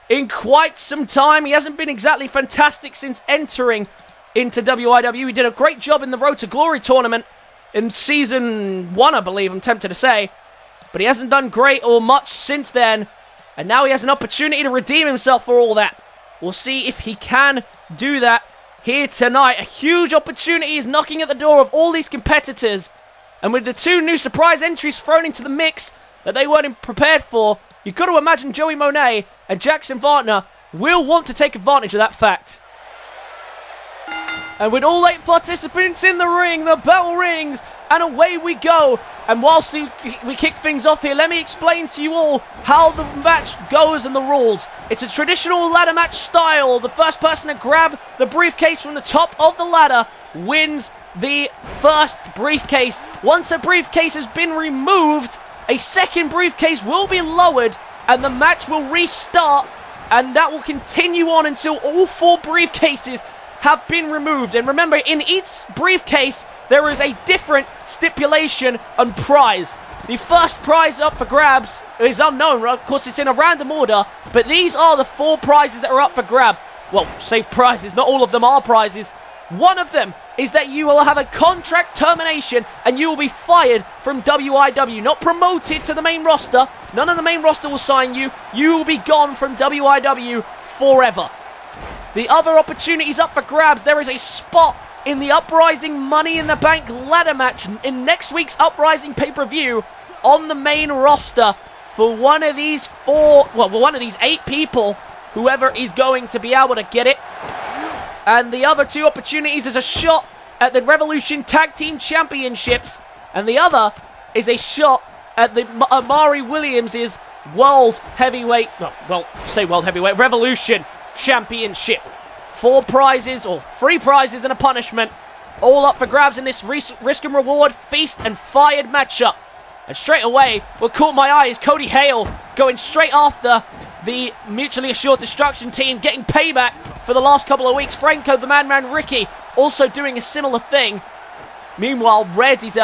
in quite some time. He hasn't been exactly fantastic since entering into WIW. He did a great job in the Road to Glory tournament in Season 1, I believe, I'm tempted to say. But he hasn't done great or much since then. And now he has an opportunity to redeem himself for all that. We'll see if he can do that here tonight. A huge opportunity is knocking at the door of all these competitors. And with the 2 new surprise entries thrown into the mix that they weren't prepared for, you've got to imagine Joey Monet and Jackson Wagner will want to take advantage of that fact. And with all 8 participants in the ring, the bell rings, and away we go. And whilst we kick things off here, let me explain to you all how the match goes and the rules. It's a traditional ladder match style. The first person to grab the briefcase from the top of the ladder wins the first briefcase. Once a briefcase has been removed, a second briefcase will be lowered, and the match will restart, and that will continue on until all 4 briefcases have been removed. And remember, in each briefcase, there is a different stipulation and prize. The first prize up for grabs is unknown, right? Of course, it's in a random order, but these are the 4 prizes that are up for grab. Well, safe prizes, not all of them are prizes. One of them is that you will have a contract termination and you will be fired from WIW, not promoted to the main roster. None of the main roster will sign you. You will be gone from WIW forever. The other opportunities up for grabs, there is a spot in the Uprising Money in the Bank ladder match in next week's Uprising pay-per-view on the main roster for one of these one of these 8 people, whoever is going to be able to get it. And the other 2 opportunities is a shot at the Revolution Tag Team Championships, and the other is a shot at the Omari Williams' World Heavyweight, Revolution Championship. 4 prizes, or 3 prizes and a punishment, all up for grabs in this risk and reward feast and fired matchup. And straight away, what caught my eye is Cody Hale going straight after the mutually assured destruction team, getting payback for the last couple of weeks. Franco, the Madman Ricky, also doing a similar thing. Meanwhile, Red is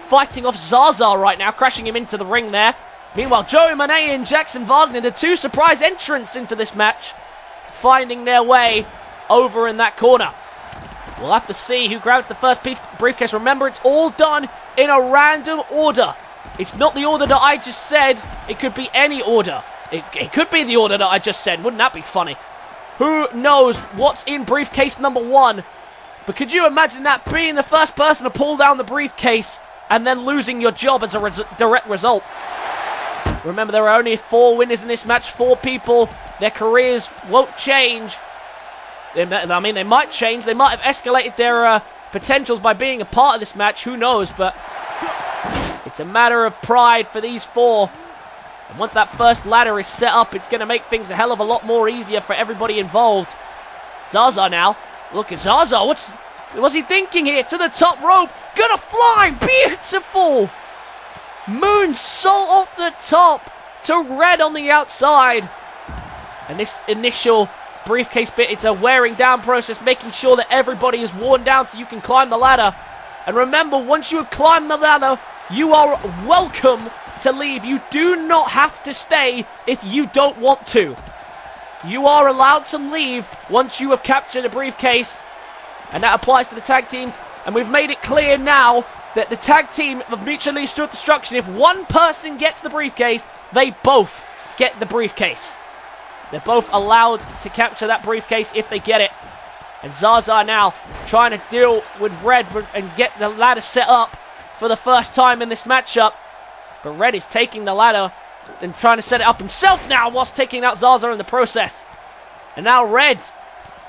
fighting off Zaza right now, crashing him into the ring there. Meanwhile, Joey Monet and Jackson Wagner, the 2 surprise entrants into this match, finding their way over in that corner. We'll have to see who grabs the first briefcase. Remember, it's all done in a random order. It's not the order that I just said. It could be any order. It could be the order that I just said. Wouldn't that be funny? Who knows what's in briefcase number 1? But could you imagine that being the first person to pull down the briefcase and then losing your job as a direct result? Remember, there are only 4 winners in this match. 4 people. Their careers won't change. I mean, they might change. They might have escalated their potentials by being a part of this match. Who knows? But it's a matter of pride for these 4. And once that first ladder is set up, it's going to make things a hell of a lot more easier for everybody involved. Zaza now. Look at Zaza. What's he thinking here? To the top rope. Gonna fly. Beautiful. Moonsault off the top to Red on the outside. And this initial briefcase bit, it's a wearing down process, making sure that everybody is worn down so you can climb the ladder. And remember, once you have climbed the ladder, you are welcome to leave. You do not have to stay if you don't want to. You are allowed to leave once you have captured a briefcase. And that applies to the tag teams. And we've made it clear now that the tag team of mutually assured destruction, if one person gets the briefcase, they both get the briefcase. They're both allowed to capture that briefcase if they get it. And Zaza now trying to deal with Red and get the ladder set up for the first time in this matchup. But Red is taking the ladder and trying to set it up himself now whilst taking out Zaza in the process. And now Red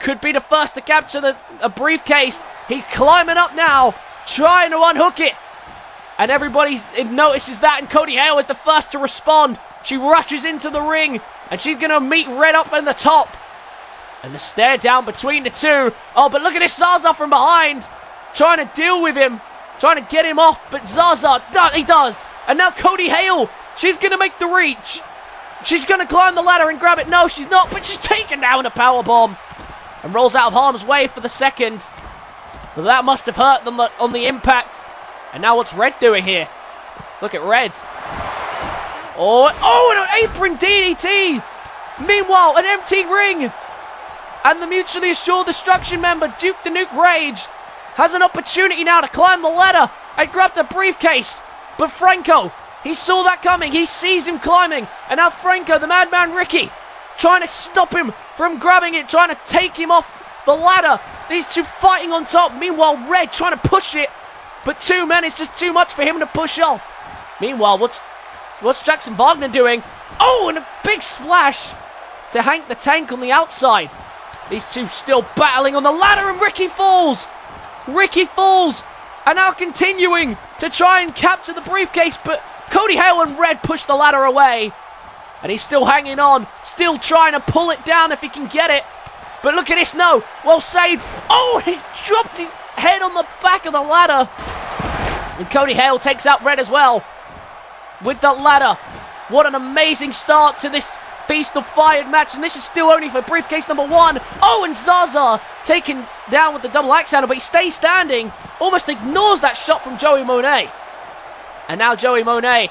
could be the first to capture a briefcase. He's climbing up now, trying to unhook it. And everybody notices that, and Cody Hale is the first to respond. She rushes into the ring, and she's going to meet Red up in the top. And the stare down between the 2. Oh, but look at this Zaza from behind, trying to deal with him, trying to get him off. But Zaza, he does. And now Cody Hale, she's going to make the reach. She's going to climb the ladder and grab it. No, she's not, but she's taken down a powerbomb and rolls out of harm's way for the second. But that must have hurt them on the impact. And now what's Red doing here? Look at Red. Oh, and an apron DDT. Meanwhile, an empty ring. And the mutually assured destruction member, Duke the Nuke Rage, has an opportunity now to climb the ladder and grab the briefcase. But Franco, he saw that coming. He sees him climbing. And now Franco, the Madman Ricky, trying to stop him from grabbing it, trying to take him off the ladder. These 2 fighting on top. Meanwhile, Red trying to push it. But 2 men, it's just too much for him to push off. Meanwhile, what's Jackson Wagner doing? Oh, and a big splash to Hank the Tank on the outside. These 2 still battling on the ladder, and Ricky falls. Ricky falls. And now continuing to try and capture the briefcase, but Cody Hale and Red push the ladder away. And he's still hanging on, still trying to pull it down if he can get it. But look at this, no. Well saved. Oh, he's dropped his head on the back of the ladder. And Cody Hale takes out Red as well with the ladder. What an amazing start to this Feast of Fired match. And this is still only for briefcase number 1. Oh, and Zaza taken down with the double axe handle, but he stays standing. Almost ignores that shot from Joey Monet. And now Joey Monet.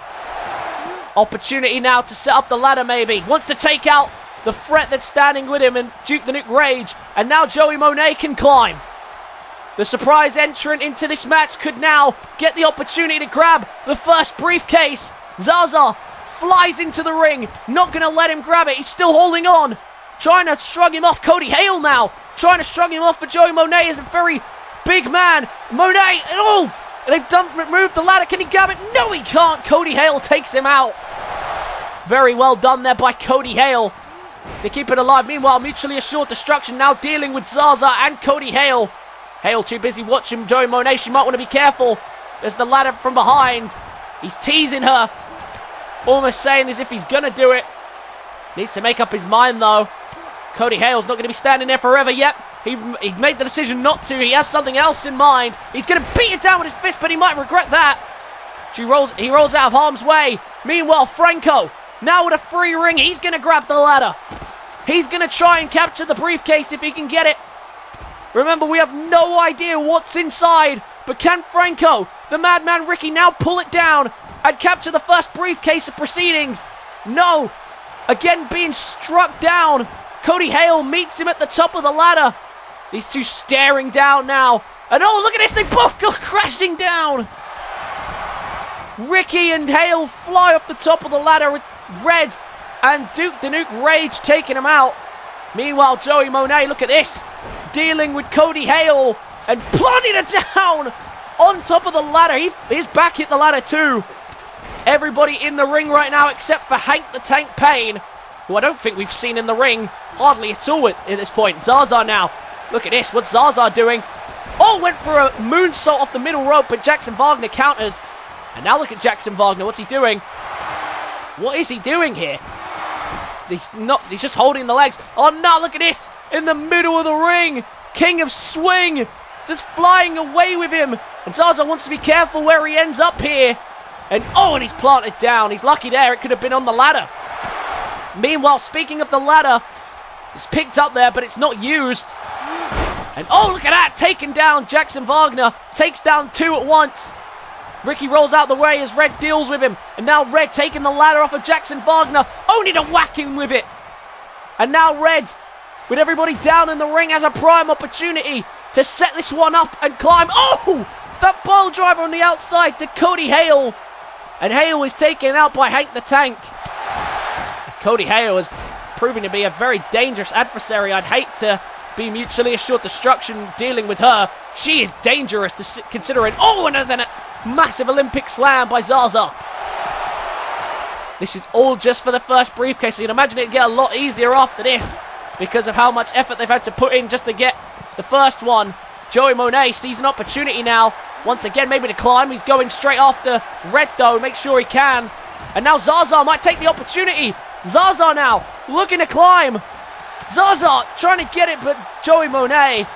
Opportunity now to set up the ladder maybe. Wants to take out the threat that's standing with him and Duke the Nuke Rage. And now Joey Monet can climb. The surprise entrant into this match could now get the opportunity to grab the first briefcase. Zaza flies into the ring. Not going to let him grab it. He's still holding on. Trying to shrug him off. Cody Hale now. Trying to shrug him off, but Joey Monet is a very big man. Monet, oh, They've removed the ladder. Can he grab it? No, he can't. Cody Hale takes him out. Very well done there by Cody Hale to keep it alive. Meanwhile, mutually assured destruction now dealing with Zaza and Cody Hale. Hale too busy watching Joey Monet. She might want to be careful. There's the ladder from behind. He's teasing her. Almost saying as if he's going to do it. Needs to make up his mind though. Cody Hale's not going to be standing there forever. Yep, he made the decision not to. He has something else in mind. He's going to beat it down with his fist, but he might regret that. He rolls out of harm's way. Meanwhile, Franco, now with a free ring, he's going to grab the ladder. He's going to try and capture the briefcase if he can get it. Remember, we have no idea what's inside, but can Franco, the Madman Ricky, now pull it down and capture the first briefcase of proceedings? No. Again, being struck down. Cody Hale meets him at the top of the ladder. These two staring down now. And oh, look at this. They both go crashing down. Ricky and Hale fly off the top of the ladder with Red and Duke the Nuke Rage taking him out. Meanwhile, Joey Monet, look at this. Dealing with Cody Hale and planting it down on top of the ladder. He's back hit the ladder too. Everybody in the ring right now except for Hank the Tank Payne, who I don't think we've seen in the ring hardly at all at this point. Zaza now. Look at this. What's Zaza doing? Oh, went for a moonsault off the middle rope, but Jackson Wagner counters. And now look at Jackson Wagner. What's he doing? What is he doing here? He's just holding the legs. Oh no, look at this. In the middle of the ring. King of Swing. Just flying away with him. And Zaza wants to be careful where he ends up here. And he's planted down. He's lucky there. It could have been on the ladder. Meanwhile, speaking of the ladder, it's picked up there, but it's not used. And oh, look at that. Taken down. Jackson Wagner takes down two at once. Ricky rolls out the way as Red deals with him. And now Red taking the ladder off of Jackson Wagner, only to whack him with it. And now Red, with everybody down in the ring, has a prime opportunity to set this one up and climb. Oh, that pile driver on the outside to Cody Hale. And Hale is taken out by Hank the Tank. Cody Hale is proving to be a very dangerous adversary. I'd hate to be mutually assured destruction dealing with her. She is dangerous to consider it. Oh, and then a massive Olympic slam by Zaza. This is all just for the first briefcase. So you can imagine it'd get a lot easier after this because of how much effort they've had to put in just to get the first one. Joey Monet sees an opportunity now. Once again, maybe to climb. He's going straight after Red, though. Make sure he can. And now Zaza might take the opportunity. Zaza now looking to climb. Zaza trying to get it, but Joey Monet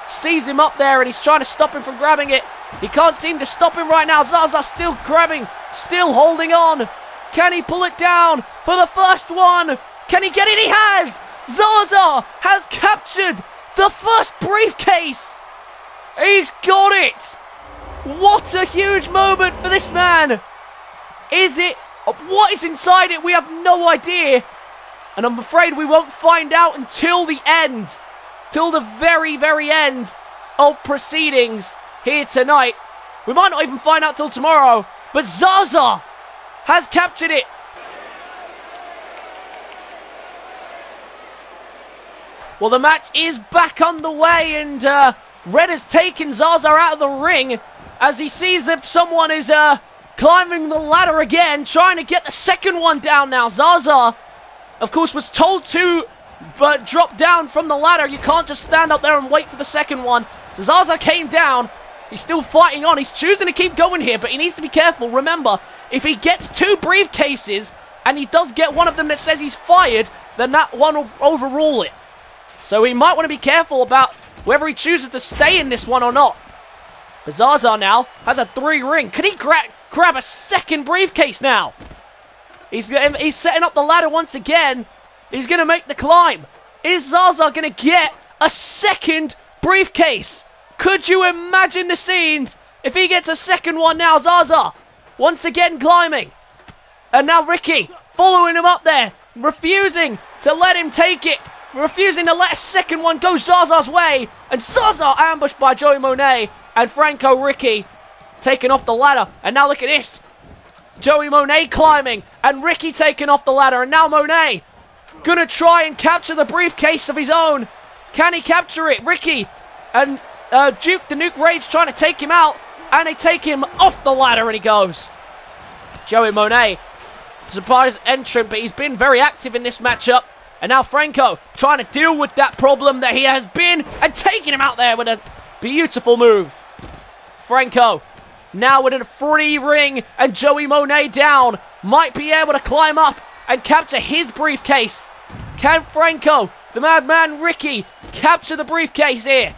sees him up there and he's trying to stop him from grabbing it. He can't seem to stop him right now. Zaza still grabbing, still holding on. Can he pull it down for the first one? Can he get it? He has! Zaza has captured the first briefcase. He's got it. What a huge moment for this man. Is it? What is inside it? We have no idea. And I'm afraid we won't find out until the end. Till the very, very end of proceedings here tonight. We might not even find out till tomorrow. But Zaza has captured it. Well, the match is back underway, and Red has taken Zaza out of the ring as he sees that someone is climbing the ladder again, trying to get the second one down now. Zaza, of course, was told to drop down from the ladder. You can't just stand up there and wait for the second one. So Zaza came down. He's still fighting on. He's choosing to keep going here, but he needs to be careful. Remember, if he gets two briefcases and he does get one of them that says he's fired, then that one will overrule it. So he might want to be careful about whether he chooses to stay in this one or not. But Zaza now has a 3-ring. Can he grab a second briefcase now? He's setting up the ladder once again. He's going to make the climb. Is Zaza going to get a second briefcase? Could you imagine the scenes if he gets a second one now? Zaza once again climbing. And now Ricky following him up there, refusing to let him take it. Refusing to let a second one go Zaza's way. And Zaza ambushed by Joey Monet and Franco Ricky taken off the ladder. And now look at this. Joey Monet climbing and Ricky taken off the ladder. And now Monet gonna try and capture the briefcase of his own. Can he capture it? Ricky and Duke the Nuke Rage trying to take him out. And they take him off the ladder and he goes. Joey Monet, surprise entrant, but he's been very active in this matchup. And now Franco trying to deal with that problem that he has been and taking him out there with a beautiful move. Franco now with a free ring and Joey Monet down. Might be able to climb up and capture his briefcase. Can Franco, the madman Ricky, capture the briefcase here?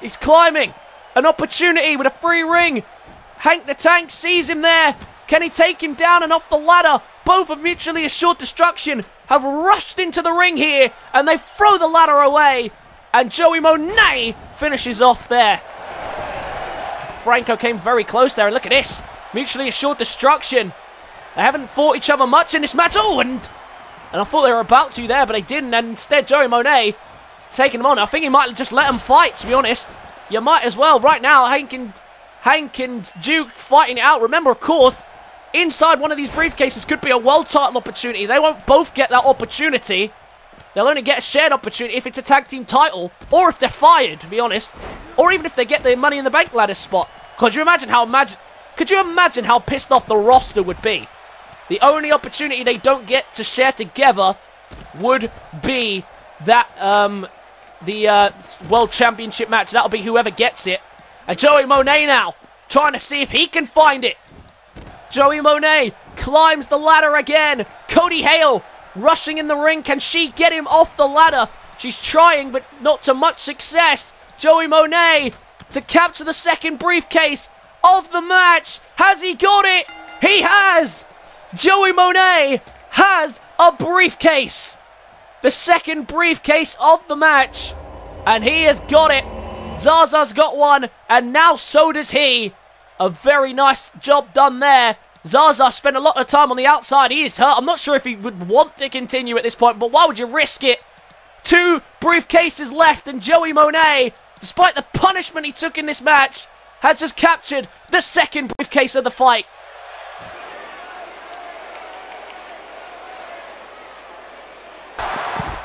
He's climbing. An opportunity with a free ring. Hank the Tank sees him there. Can he take him down and off the ladder? Both of Mutually Assured Destruction have rushed into the ring here. And they throw the ladder away. And Joey Monet finishes off there. Franco came very close there. And look at this. Mutually Assured Destruction. They haven't fought each other much in this match. Oh, and I thought they were about to there, but they didn't. And instead, Joey Monet taking him on. I think he might just let them fight, to be honest. You might as well. Right now, Hank and Duke fighting it out. Remember, of course, inside one of these briefcases could be a world title opportunity. They won't both get that opportunity. They'll only get a shared opportunity if it's a tag team title, or if they're fired, to be honest. Or even if they get the Money in the Bank ladder spot. Could you imagine how pissed off the roster would be? The only opportunity they don't get to share together would be that the World Championship match. That'll be whoever gets it. And Joey Monet now trying to see if he can find it. Joey Monet climbs the ladder again. Cody Hale rushing in the ring. Can she get him off the ladder? She's trying, but not to much success. Joey Monet to capture the second briefcase of the match. Has he got it? He has! Joey Monet has a briefcase. The second briefcase of the match. And he has got it. Zaza's got one. And now so does he. A very nice job done there. Zaza spent a lot of time on the outside. He is hurt. I'm not sure if he would want to continue at this point. But why would you risk it? 2 briefcases left. And Joey Monet, despite the punishment he took in this match, has just captured the second briefcase of the fight.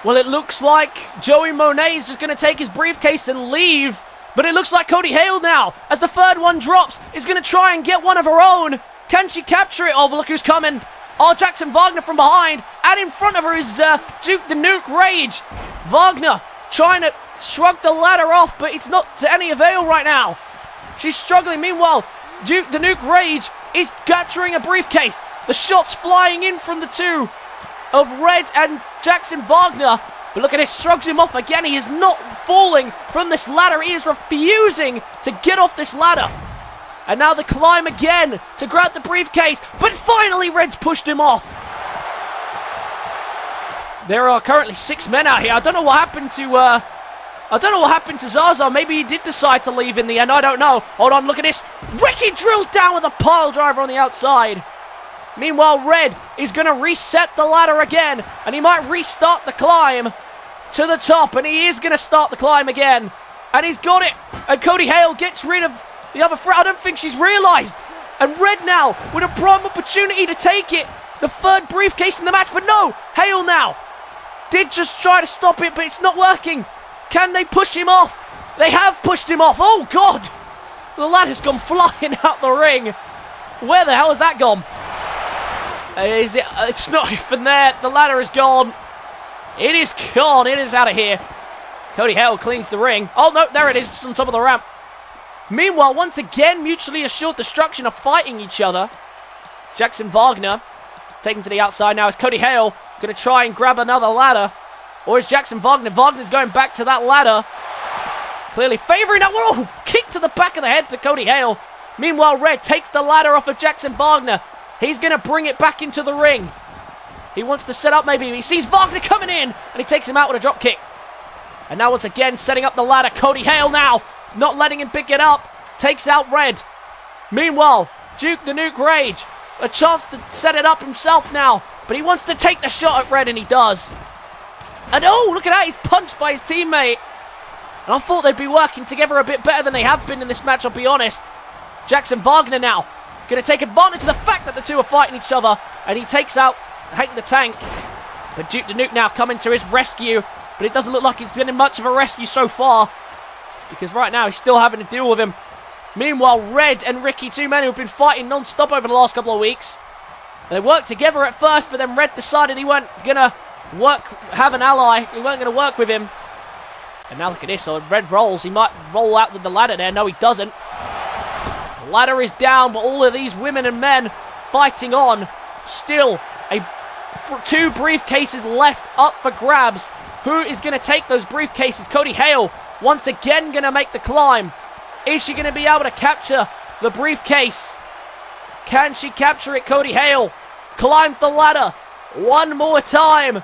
Well, it looks like Joey Monet is just going to take his briefcase and leave. But it looks like Cody Hale now, as the third one drops, is going to try and get one of her own. Can she capture it? Oh, but look who's coming. Oh, Jackson Wagner from behind. And in front of her is Duke the Nuke Rage. Wagner trying to shrug the ladder off, but it's not to any avail right now. She's struggling. Meanwhile, Duke the Nuke Rage is capturing a briefcase. The shots flying in from the two of Red and Jackson Wagner. But look at this, shrugs him off again. He is not falling from this ladder. He is refusing to get off this ladder. And now the climb again to grab the briefcase. But finally, Red's pushed him off. There are currently 6 men out here. I don't know what happened to Zaza. Maybe he did decide to leave in the end. I don't know. Hold on, look at this. Ricky drills down with a pile driver on the outside. Meanwhile, Red is going to reset the ladder again. And he might restart the climb to the top. And he is going to start the climb again. And he's got it. And Cody Hale gets rid of the other threat. I don't think she's realised. And Red now with a prime opportunity to take it. The third briefcase in the match. But no, Hale now did just try to stop it, but it's not working. Can they push him off? They have pushed him off. Oh, God. The ladder's gone flying out the ring. Where the hell has that gone? Is it? It's not even there. The ladder is gone. It is gone. It is out of here. Cody Hale cleans the ring. Oh, no, there it is. It's on top of the ramp. Meanwhile, once again, Mutually Assured Destruction are fighting each other. Jackson Wagner taken to the outside now. Is Cody Hale going to try and grab another ladder? Or is Jackson Wagner? Wagner's going back to that ladder. Clearly favouring that. Whoa! Kick to the back of the head to Cody Hale. Meanwhile, Red takes the ladder off of Jackson Wagner. He's going to bring it back into the ring. He wants to set up maybe. He sees Wagner coming in. And he takes him out with a drop kick. And now once again setting up the ladder. Cody Hale now not letting him pick it up. Takes out Red. Meanwhile, Duke the Nuke Rage. A chance to set it up himself now. But he wants to take the shot at Red and he does. And oh, look at that. He's punched by his teammate. And I thought they'd be working together a bit better than they have been in this match, I'll be honest. Jackson Wagner now going to take advantage of the fact that the two are fighting each other. And he takes out Hank the Tank. But Duke the Nuke now coming to his rescue. But it doesn't look like he's getting much of a rescue so far. Because right now he's still having to deal with him. Meanwhile, Red and Ricky, two men who've been fighting non-stop over the last couple of weeks. They worked together at first, but then Red decided he weren't going to have an ally. He weren't going to work with him. And now look at this. So Red rolls. He might roll out with the ladder there. No, he doesn't. The ladder is down, but all of these women and men fighting on. Still, two briefcases left up for grabs. Who is going to take those briefcases? Cody Hale once again going to make the climb. Is she going to be able to capture the briefcase? Can she capture it? Cody Hale climbs the ladder one more time.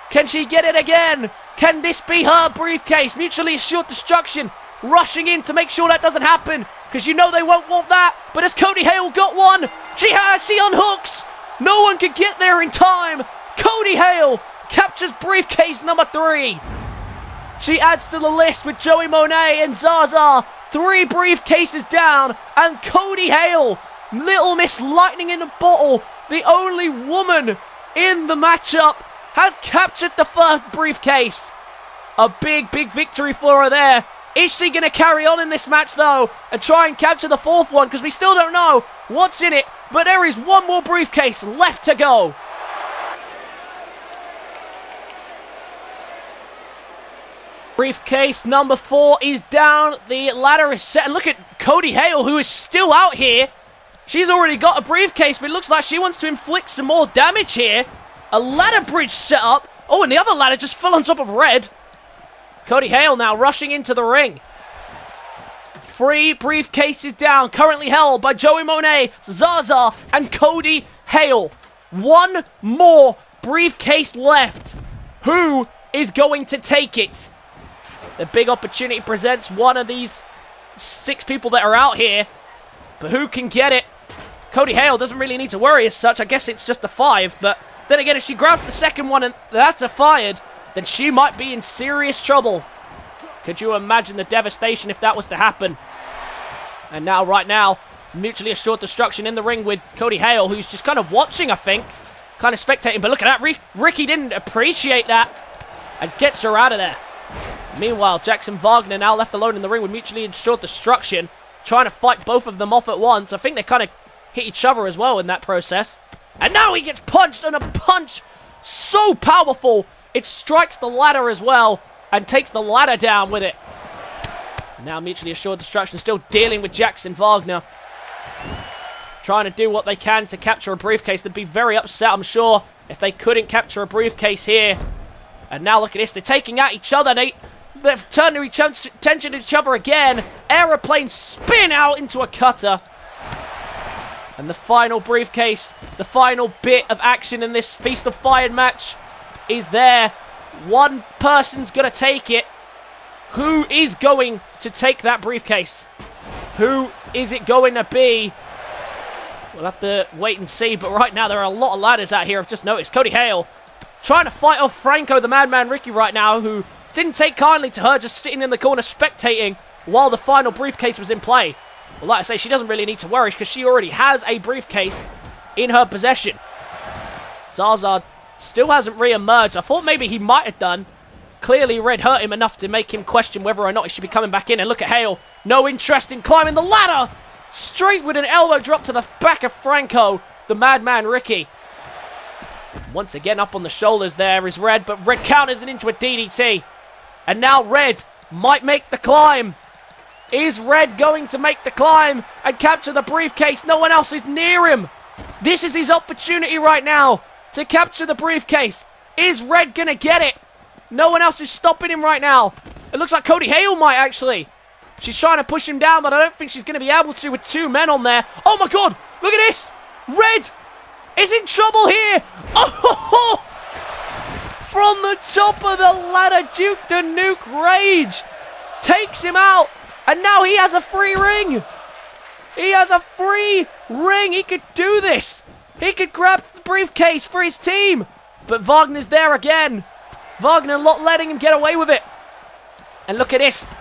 Can she get it again? Can this be her briefcase? Mutually assured destruction rushing in to make sure that doesn't happen, because you know they won't want that. But has Cody Hale got one? She unhooks. No one can get there in time. Cody Hale captures briefcase number 3. She adds to the list with Joey Monet and Zaza. 3 briefcases down, and Cody Hale, Little Miss Lightning in a bottle, the only woman in the matchup, has captured the first briefcase. A big, big victory for her there. Is she going to carry on in this match, though, and try and capture the 4th one? Because we still don't know what's in it, but there is one more briefcase left to go. Briefcase number 4 is down. The ladder is set. And look at Cody Hale, who is still out here. She's already got a briefcase, but it looks like she wants to inflict some more damage here. A ladder bridge set up. Oh, and the other ladder just fell on top of Red. Cody Hale now rushing into the ring. 3 briefcases down, currently held by Joey Monet, Zaza, and Cody Hale. One more briefcase left. Who is going to take it? The big opportunity presents one of these 6 people that are out here. But who can get it? Cody Hale doesn't really need to worry as such. I guess it's just a 5. But then again, if she grabs the second one and that's a fired, then she might be in serious trouble. Could you imagine the devastation if that was to happen? And now, right now, mutually assured destruction in the ring with Cody Hale, who's just kind of watching, I think. Kind of spectating. But look at that. Ricky didn't appreciate that and gets her out of there. Meanwhile, Jackson Wagner now left alone in the ring with mutually assured destruction, trying to fight both of them off at once. I think they kind of hit each other as well in that process. And now he gets punched, and a punch so powerful, it strikes the ladder as well and takes the ladder down with it. Now mutually assured destruction still dealing with Jackson Wagner, trying to do what they can to capture a briefcase. They'd be very upset, I'm sure, if they couldn't capture a briefcase here. And now look at this, they're taking at each other. They've turned their attention to each other again. Aeroplane spin out into a cutter. And the final briefcase, the final bit of action in this Feast of Fire match is there. One person's going to take it. Who is going to take that briefcase? Who is it going to be? We'll have to wait and see. But right now, there are a lot of ladders out here. I've just noticed. Cody Hale trying to fight off Franco, the Madman Ricky right now, who didn't take kindly to her just sitting in the corner spectating while the final briefcase was in play. Well, like I say, she doesn't really need to worry because she already has a briefcase in her possession. Zaza still hasn't re-emerged. I thought maybe he might have done. Clearly, Red hurt him enough to make him question whether or not he should be coming back in. And look at Hale. No interest in climbing the ladder. Straight with an elbow drop to the back of Franco, the Madman Ricky. Once again, up on the shoulders there is Red, but Red counters it into a DDT. And now Red might make the climb. Is Red going to make the climb and capture the briefcase? No one else is near him. This is his opportunity right now to capture the briefcase. Is Red going to get it? No one else is stopping him right now. It looks like Cody Hale might actually. She's trying to push him down, but I don't think she's going to be able to with 2 men on there. Oh my God, look at this. Red is in trouble here. Oh! From the top of the ladder, Duke the Nuke Rage takes him out. And now he has a free ring. He has a free ring. He could do this. He could grab the briefcase for his team. But Wagner's there again. Wagner not letting him get away with it. And look at this.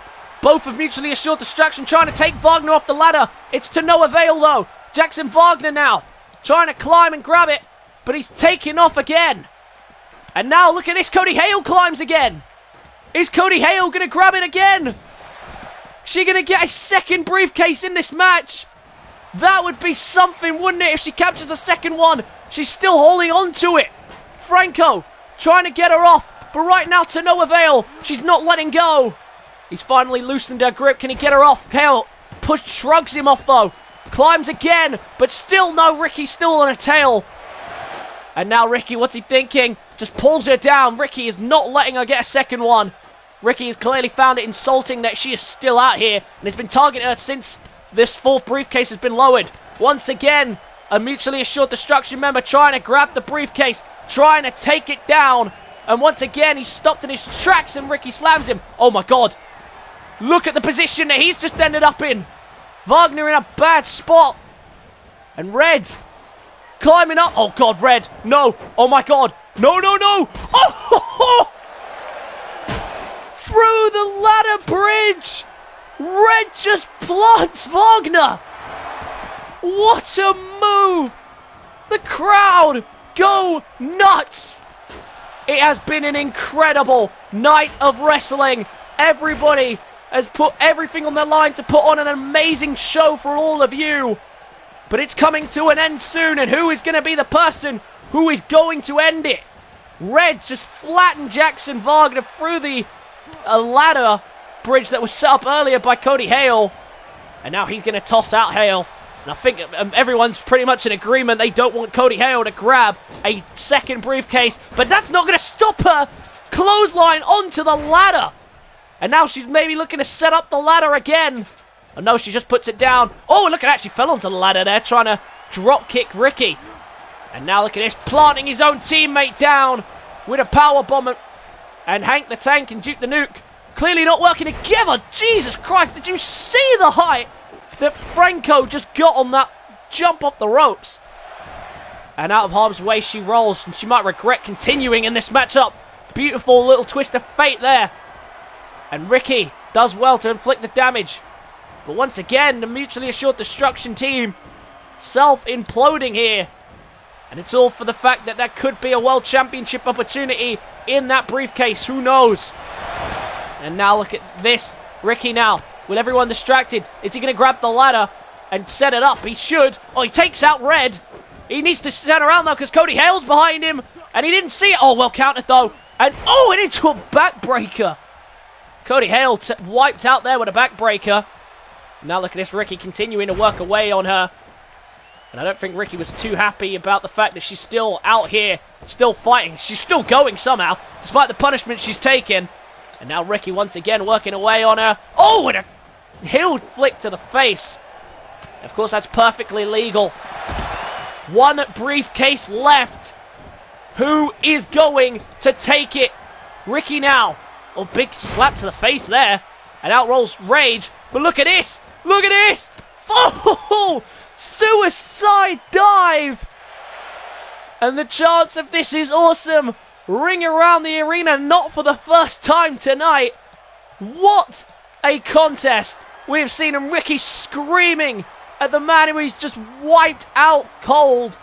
Both of mutually assured destruction trying to take Wagner off the ladder. It's to no avail though. Jackson Wagner now trying to climb and grab it. But he's taking off again. And now look at this. Cody Hale climbs again. Is Cody Hale going to grab it again? she going to get a second briefcase in this match? That would be something, wouldn't it, if she captures a second one? She's still holding on to it. Franco trying to get her off, but right now to no avail. She's not letting go. He's finally loosened her grip. Can he get her off? Hale shrugs him off though. Climbs again, but still no. Ricky's still on her tail. And now Ricky, what's he thinking? Just pulls her down. Ricky is not letting her get a second one. Ricky has clearly found it insulting that she is still out here and has been targeting her since this fourth briefcase has been lowered. Once again, a mutually assured destruction member trying to grab the briefcase, trying to take it down. And once again, he's stopped in his tracks and Ricky slams him. Oh my god. Look at the position that he's just ended up in. Wagner in a bad spot. And Red climbing up. Oh god, Red. No. Oh my god. No, no, no. Oh! Through the ladder bridge. Red just plants Wagner. What a move. The crowd go nuts. It has been an incredible night of wrestling. Everybody has put everything on their line to put on an amazing show for all of you. But it's coming to an end soon, and who is going to be the person who is going to end it? Red just flattened Jackson Wagner through the ladder bridge that was set up earlier by Cody Hale. And now he's going to toss out Hale. And I think everyone's pretty much in agreement they don't want Cody Hale to grab a second briefcase. But that's not going to stop her. Clothesline onto the ladder. And now she's maybe looking to set up the ladder again. Oh no, she just puts it down. Oh, look at that. She fell onto the ladder there, trying to drop kick Ricky. And now look at this, planting his own teammate down with a power bomb. And Hank the Tank and Duke the Nuke clearly not working together. Jesus Christ, did you see the height that Franco just got on that jump off the ropes? And out of harm's way she rolls, and she might regret continuing in this matchup. Beautiful little twist of fate there. And Ricky does well to inflict the damage. But once again, the mutually assured destruction team self-imploding here. And it's all for the fact that there could be a World Championship opportunity in that briefcase. Who knows? And now look at this. Ricky now, with everyone distracted. Is he going to grab the ladder and set it up? He should. Oh, he takes out Red. He needs to stand around though because Cody Hale's behind him. And he didn't see it. Oh, well countered though. And oh, and into a backbreaker. Cody Hale wiped out there with a backbreaker. Now look at this. Ricky continuing to work away on her. And I don't think Ricky was too happy about the fact that she's still out here, still fighting. She's still going somehow, despite the punishment she's taken. And now Ricky once again working away on her. Oh, and a heel flick to the face. Of course, that's perfectly legal. One briefcase left. Who is going to take it? Ricky now. Oh, big slap to the face there. And out rolls Rage. But look at this. Look at this. Oh! Suicide dive! And the chance of this is awesome. Ring around the arena, not for the first time tonight. What a contest. We have seen him, Ricky screaming at the man who he's just wiped out cold.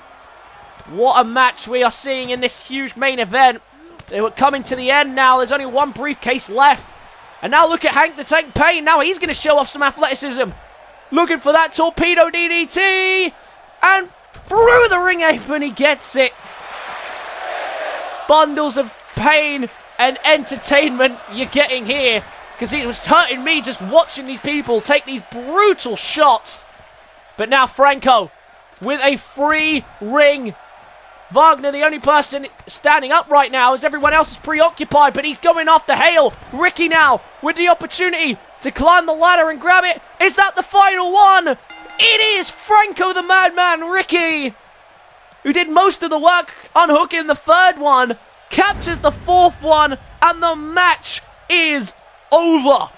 What a match we are seeing in this huge main event. They were coming to the end now. There's only one briefcase left. And now look at Hank the Tank Payne. Now he's going to show off some athleticism. Looking for that torpedo DDT. And through the ring apron, he gets it. Bundles of pain and entertainment you're getting here. Because it was hurting me just watching these people take these brutal shots. But now Franco with a free ring. Wagner, the only person standing up right now, as everyone else is preoccupied, but he's going after Hale. Ricky now with the opportunity to climb the ladder and grab it. Is that the final one? It is Franco the Madman Ricky, who did most of the work unhooking the third one, captures the fourth one, and the match is over.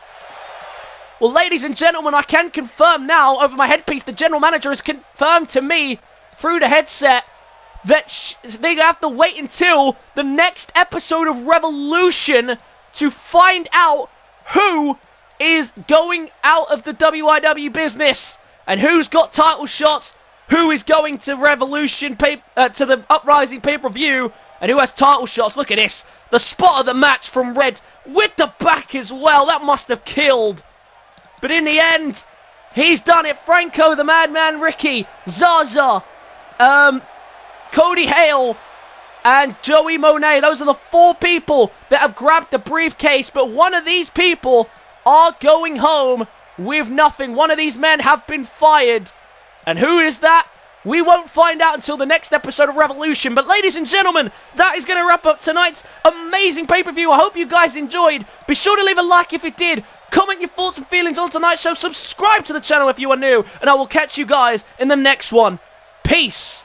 Well, ladies and gentlemen, I can confirm now over my headpiece, the general manager has confirmed to me through the headset that they have to wait until the next episode of Revolution to find out who is going out of the WIW business and who's got title shots, who is going to Revolution, to the Uprising pay-per-view, and who has title shots. Look at this. The spot of the match from Red with the back as well. That must have killed. But in the end, he's done it. Franco, the Madman Ricky, Zaza, Cody Hale, and Joey Monet. Those are the 4 people that have grabbed the briefcase. But one of these people are going home with nothing. One of these men have been fired. And who is that? We won't find out until the next episode of Revolution. But ladies and gentlemen, that is going to wrap up tonight's amazing pay-per-view. I hope you guys enjoyed. Be sure to leave a like if you did. Comment your thoughts and feelings on tonight's show. Subscribe to the channel if you are new. And I will catch you guys in the next one. Peace.